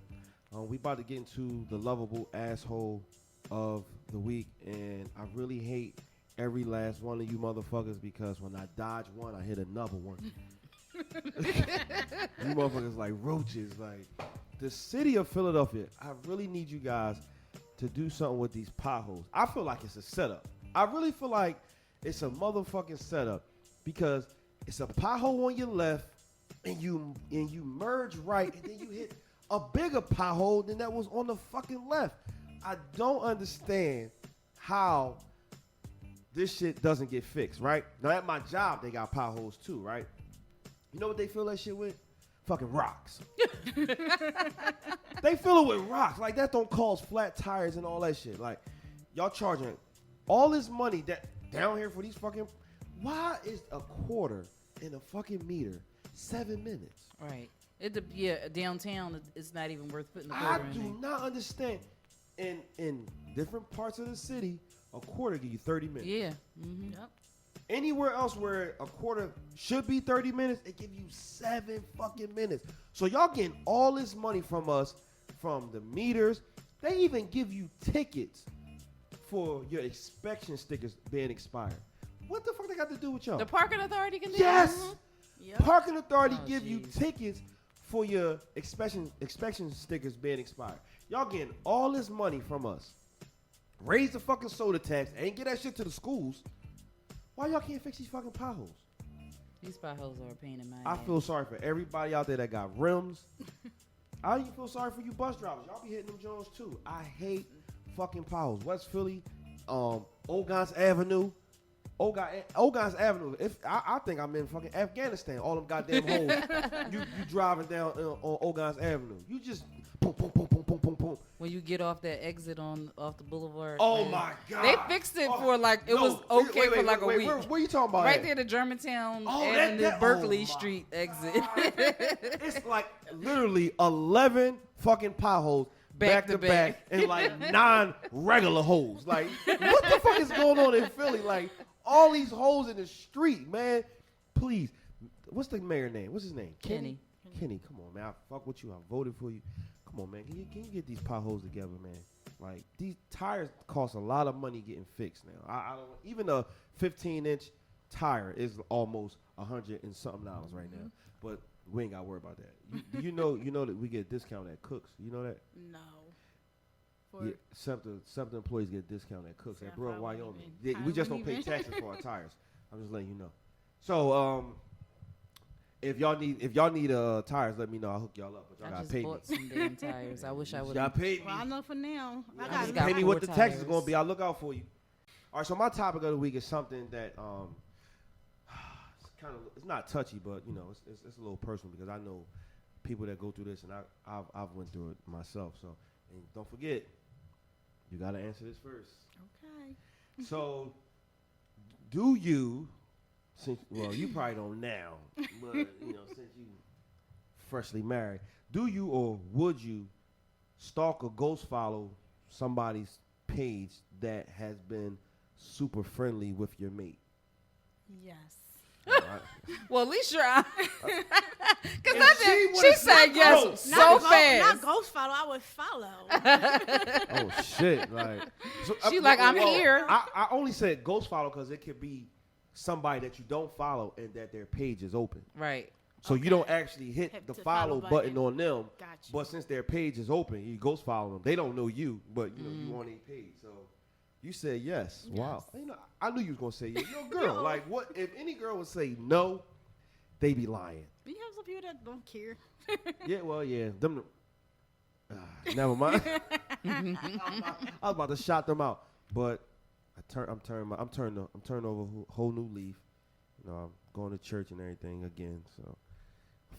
We about to get into the lovable asshole of the week, and I really hate every last one of you motherfuckers because when I dodge one, I hit another one. You motherfuckers like roaches. Like, the city of Philadelphia, I really need you guys to do something with these potholes. I feel like it's a setup. I really feel like it's a motherfucking setup because it's a pothole on your left and you merge right and then you hit a bigger pothole than that was on the fucking left. I don't understand how this shit doesn't get fixed, right? Now at my job, they got potholes too, right? You know what they fill that shit with? Fucking rocks. They fill it with rocks. Like, that don't cause flat tires and all that shit. Like, y'all charging all this money that down here for these fucking... Why is a quarter in a fucking meter 7 minutes? Right. Downtown, it's not even worth putting the I quarter in do there. not understand. In different parts of the city, a quarter give you 30 minutes. Yeah. Mm-hmm. Yep. Anywhere else where a quarter should be 30 minutes, they give you 7 fucking minutes. So y'all getting all this money from us, from the meters. They even give you tickets for your inspection stickers being expired. What the fuck they got to do with y'all? The parking authority can do Yes! that? Yep. Parking authority Oh, give you jeez. tickets for your inspection stickers being expired. Y'all getting all this money from us. Raise the fucking soda tax and get that shit to the schools. Why y'all can't fix these fucking potholes? These potholes are a pain in my I ass. feel sorry for everybody out there that got rims. I even feel sorry for you bus drivers. Y'all be hitting them Jones too. I hate fucking potholes. West Philly, Ogans Avenue. Ogans Avenue. I think I'm in fucking Afghanistan. All them goddamn holes. you driving down on Ogans Avenue. You just boom, boom, boom, boom, boom, boom, boom. When you get off that exit off the boulevard. Oh man. my God. They fixed it for like, it was okay for like a week. Where you talking about? Right at? there, the Germantown Oh, Avenue, that- Berkeley oh my Street exit. It's like literally 11 fucking potholes back to back and like 9 regular holes. Like, what the fuck is going on in Philly? Like, all these holes in the street, man. Please. What's the mayor name? What's his name? Kenny. Kenny, come on, man. I fuck with you. I voted for you. Come on, man. Can you get these potholes together, man? Like, these tires cost a lot of money getting fixed now. I don't. Even a 15-inch tire is almost $100 and something right now. But we ain't got to worry about that. You know that we get a discount at Cooks. You know that? No. Yeah, SEPTA employees get a discount at Cooks at Broad, I Wyoming. wouldn't Yeah, even- we I just don't wouldn't pay even. taxes for our tires. I'm just letting you know. So, if y'all need tires, let me know. I'll hook y'all up. But y'all I gotta just pay me. bought some damn tires. I wish I would Y'all have. paid me. Well, I know for now. I I got just got Pay me 4 what the tax is tires. gonna be. I'll look out for you. All right. So my topic of the week is something that it's not touchy, but you know it's a little personal because I know people that go through this, and I've went through it myself. So, and don't forget, You got to answer this first. Okay. So, do you, you probably don't now, but, since you freshly married, do you or would you stalk or ghost follow somebody's page that has been super friendly with your mate? Yes. Well, at least you're on. Because If she said yes so fast. Not ghost follow. I would follow. Oh shit! Like She like, I'm here. I only said ghost follow because it could be somebody that you don't follow and that their page is open. Right. So you don't actually hit Hit the the follow follow button button. on them. Gotcha. But since their page is open, you ghost follow them. They don't know you, but you on their page. So you said yes. Wow. I knew you was gonna say yes. You're a girl. Like what? If any girl would say no, they be lying. You have some people that don't care. Yeah. Well, yeah. Them. Never mind. I was about to shout them out, but I'm turning over a whole new leaf. I'm going to church and everything again. So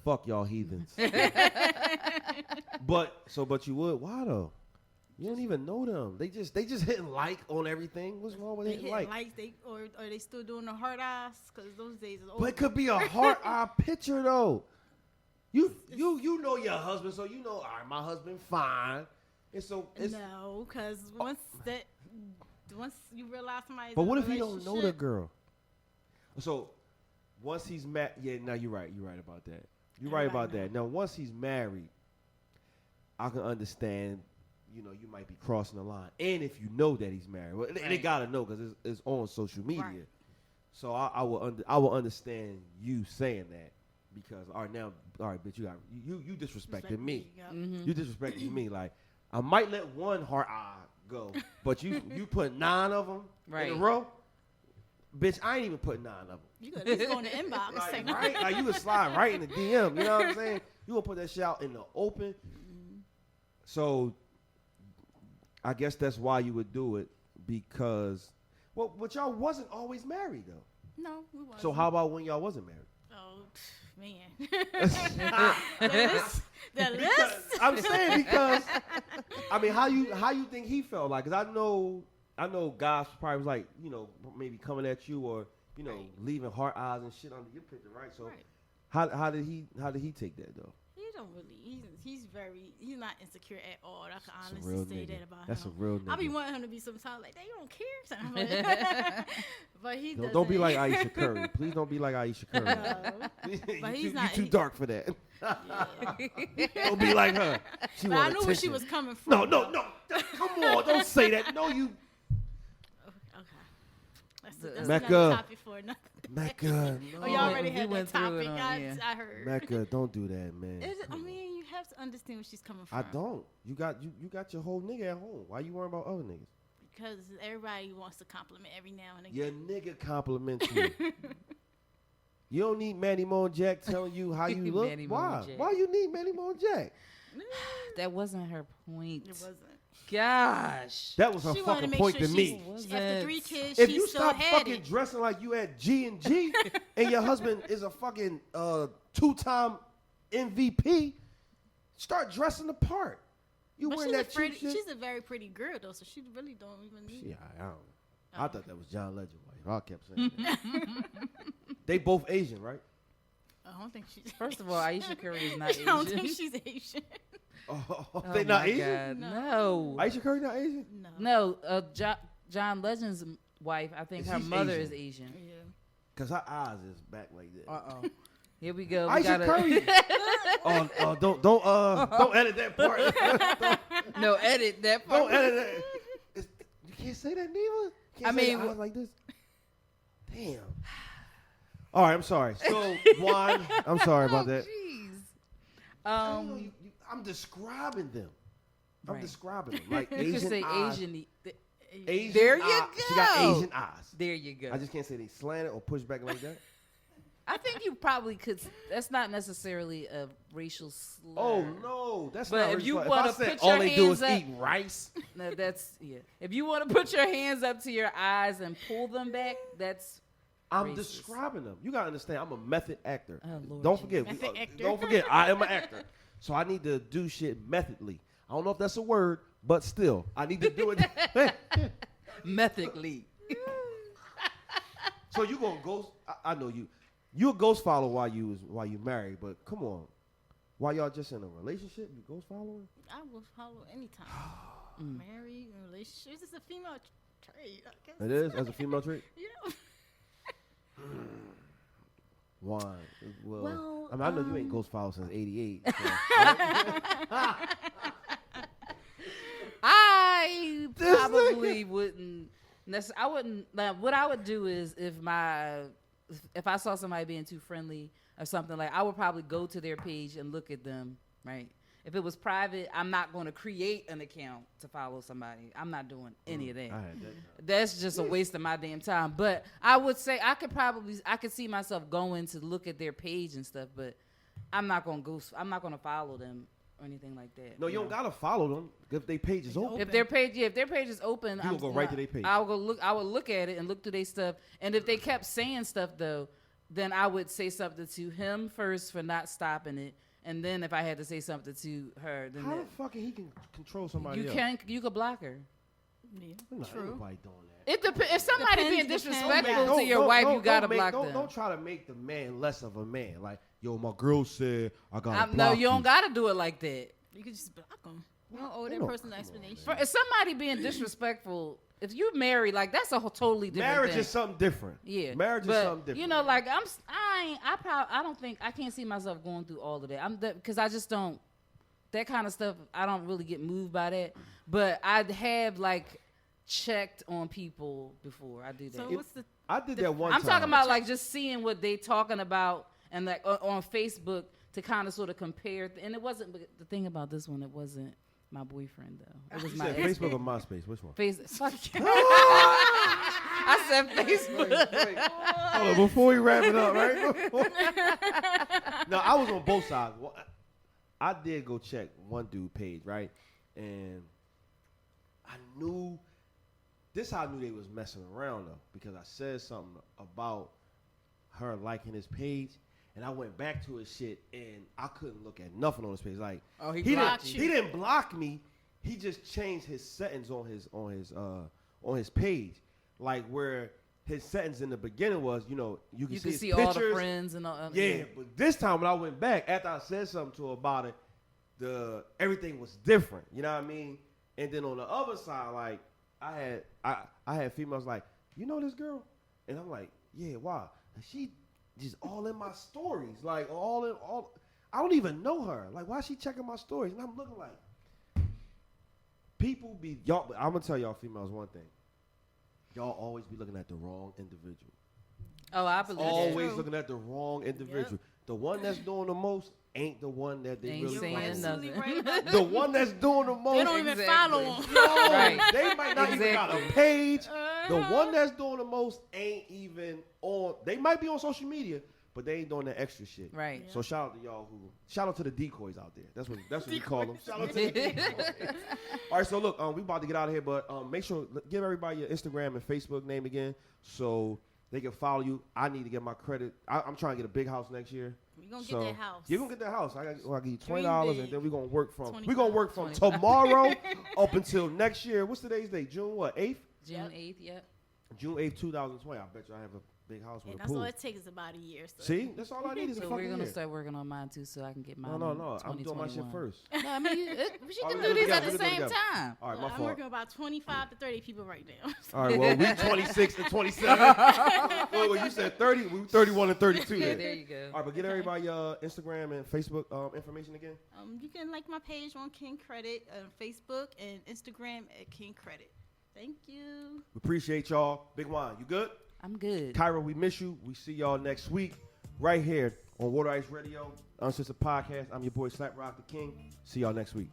fuck y'all heathens. But you would? Why though? You don't even know them. They just hitting like on everything. What's wrong with They hitting hit like? likes. Or are they still doing the hard eyes? Because those days is over. But it could be a heart eye picture though. You know your husband, so you know. All right, my husband fine. And so it's No, because once you realize somebody's But in what a if he don't know the relationship- girl? So once he's married, yeah, no, you're right. You're right about that. You're right about that. Now, once he's married, I can understand. You might be crossing the line, and if you know that he's married, well, they gotta know because it's on social media. Right. So I will understand you saying that because all right, bitch, you disrespecting me. Yep. You disrespecting me. Like I might let one heart eye go, but you put 9 of them in Right. a row. Bitch, I ain't even put 9 of them. You could at least go in the inbox. Like, say, right? Like you would slide right in the DM. You know what I'm saying? You will put that shit out in the open. So I guess that's why you would do it because, but y'all wasn't always married though. No, we wasn't. So how about when y'all wasn't married? Oh, man. the list? I'm saying because I mean, how you think he felt like? Because I know guys probably was like, maybe coming at you or leaving heart eyes and shit under your picture, right? So Right. how did he take that though? He don't really. He's not insecure at all. I can That's a real honestly say nigga. that about That's him. a real nigga. I be wanting him to be sometimes like that. You don't care, but he doesn't. Don't be like Aisha Curry. Please don't be like Aisha Curry. No. But he's not. You too dark for that. Don't be like her. She But want I knew where she attention. was coming from. No. though. Come on, don't say that. No, you. Okay. That's Mecca. another topic for another. Mecca. No. Oh, y'all already We had that went through topic. it on- I yeah. heard. Mecca, don't do that, man. I mean, you have to understand where she's coming from. I don't. You got your whole nigga at home. Why you worrying about other niggas? Because everybody wants to compliment every now and Your again. nigga compliments you. You don't need Manny Moan Jack telling you how you look. Manny Why? Moan Jack. Why you need Manny Moan Jack? That wasn't her point. It wasn't. Gosh. That was her She wanted to fucking make point sure to she's- me. Was After it? 3 kids, If she you still stop had fucking it. dressing like you at G&G and your husband is a fucking 2-time MVP, start dressing the part. You But wearing that cheap shit? she's a very pretty girl though, so she really don't even need. Yeah, I don't know. I thought that was John Legend wife. I kept saying that. They both Asian, right? I don't think she's. First of all, Aisha Curry is not I don't Asian. think she's Asian. Oh, they not my Asian? God, no. Aisha Curry not Asian? No. No, John Legend's wife, I think Is her he mother Asian? is Asian. Yeah. Because her eyes is back like that. Uh-oh. Here we go. We Aisha gotta, Curry. Don't edit that part. no, edit that part. Don't edit that. You can't say that, Neva. Can't I say mean, the eyes like this. Damn. All right, I'm sorry. So, Juan, I'm sorry about that. Jeez. I'm describing them. I'm Right. describing them like You Asian could say eyes. Asian. Asian There you eye- She got go. Asian eyes. There you go. I just can't say they slanted or pushed back like that. I think you probably could. That's not necessarily a racial slur. Oh no, that's But not. if you racial. wanna I said put all your they do hands is up- eat rice. No, that's yeah. If you want to put your hands up to your eyes and pull them back, that's I'm racist. describing them. You gotta understand. I'm a method actor. Oh, Lord Don't Jesus. forget. Method actor. Don't forget. I am an actor, so I need to do shit methodly. I don't know if that's a word, but still, I need to do it. Methodically. So you gonna ghost? I know you. You a ghost follow while you married, but come on, while y'all just in a relationship, you ghost following? I will follow anytime. Married, in relationships, it's a female trait. I guess. It is as a female trait. Yeah. Why? Well, Well, I know you ain't ghost follow since '88. So, I probably wouldn't. I wouldn't. Like, what I would do is if I saw somebody being too friendly or something, like I would probably go to their page and look at them. Right. If it was private, I'm not going to create an account to follow somebody. I'm not doing any of that. That's just a waste of my damn time. But I would say I could see myself going to look at their page and stuff, but I'm not going to follow them or anything like that. no, you don't gotta follow them if their page is open. If their page is open, You gonna go right to their page. I would look at it and look through their stuff. And if they kept saying stuff though, then I would say something to him first for not stopping it. And then if I had to say something to her, then How the fuck he can control somebody else? you could block her. Yeah. Not True. everybody doing that. It depends. If somebody being Depends. disrespectful to your wife, you gotta block them. Don't try to make the man less of a man. Like, yo, my girl said I gotta block No, you don't gotta do it like that. You could just block them. You don't owe They that don't- person an come on, explanation. If somebody being disrespectful, if you married, like that's a totally different Marriage thing. is something different. Yeah, Marriage but, is something different. You know, like I can't see myself going through all of that. Because I just don't. That kind of stuff, I don't really get moved by that. But I have like checked on people before. I do that. So what's the? I did that one I'm time. talking about like just seeing what they talking about and like on Facebook to kind of sort of compare. And it wasn't the thing about this one. It wasn't my boyfriend though. It was You my said ex- Facebook or MySpace? Which one? Fuck you. I said Facebook. Wait. Hold on, before we wrap it up, right? No, I was on both sides. I did go check one dude page, right? And I knew this. How I knew they was messing around though, because I said something about her liking his page, and I went back to his shit, and I couldn't look at nothing on his page. Like, Oh, he didn't. blocked you. He didn't block me. He just changed his settings on his page, like where his settings in the beginning was, you know, you can You see can his see pictures. all the friends and all. Yeah, but this time when I went back, after I said something to her about it, everything was different. You know what I mean? And then on the other side, like I had females like, you know this girl? And I'm like, yeah, why? And she just all in my stories, like all. I don't even know her. Like, why is she checking my stories? And I'm looking like, people be y'all. I'm gonna tell y'all females one thing. Y'all always be looking at the wrong individual. Oh, I believe Always True. looking at the wrong individual. The one that's doing the most ain't the one that they Ain't really saying follow. Absolutely nothing. right about that. The one that's doing the most. They don't even Exactly. follow them. Yo, Right. They might not even got a Exactly. page. The Uh-huh. one that's doing the most ain't even on. They might be on social media, but they ain't doing that extra shit. Right. So shout out to y'all shout out to the decoys out there. That's what we call them. Shout out to the decoys. All right, so look, we about to get out of here, but make sure give everybody your Instagram and Facebook name again so they can follow you. I need to get my credit. I'm trying to get a big house next year. We gonna So, get that house. You're gonna get that house. I'll give you Dream $20 big. and then we're gonna work from 25. tomorrow up until next year. What's today's date? June what? 8th? June 8th. Yep. June 8th, 2020. I bet you I have a big house with And a that's all pool. it takes is about a year. So. See? That's all I need is a So fucking we're gonna year. start working on mine too, so I can get mine. No. in I'm doing my shit 2021. first. No, I mean, she Oh, can we do do it these together, at we the do it same together. time. All right, my I'm fault. working about 25 to 30 people right now. All right, well, we 26 and 27. Well, you said 30. We 31 and 32. Yeah, then. there you go. All right, but get everybody Instagram and Facebook information again. You can like my page on King Credit, Facebook and Instagram at King Credit. Thank you. We appreciate y'all. Big Wine, you good? I'm good. Kyra, we miss you. We see y'all next week right here on Water Ice Radio, Uncensored Podcast. I'm your boy Slap Rock the King. See y'all next week.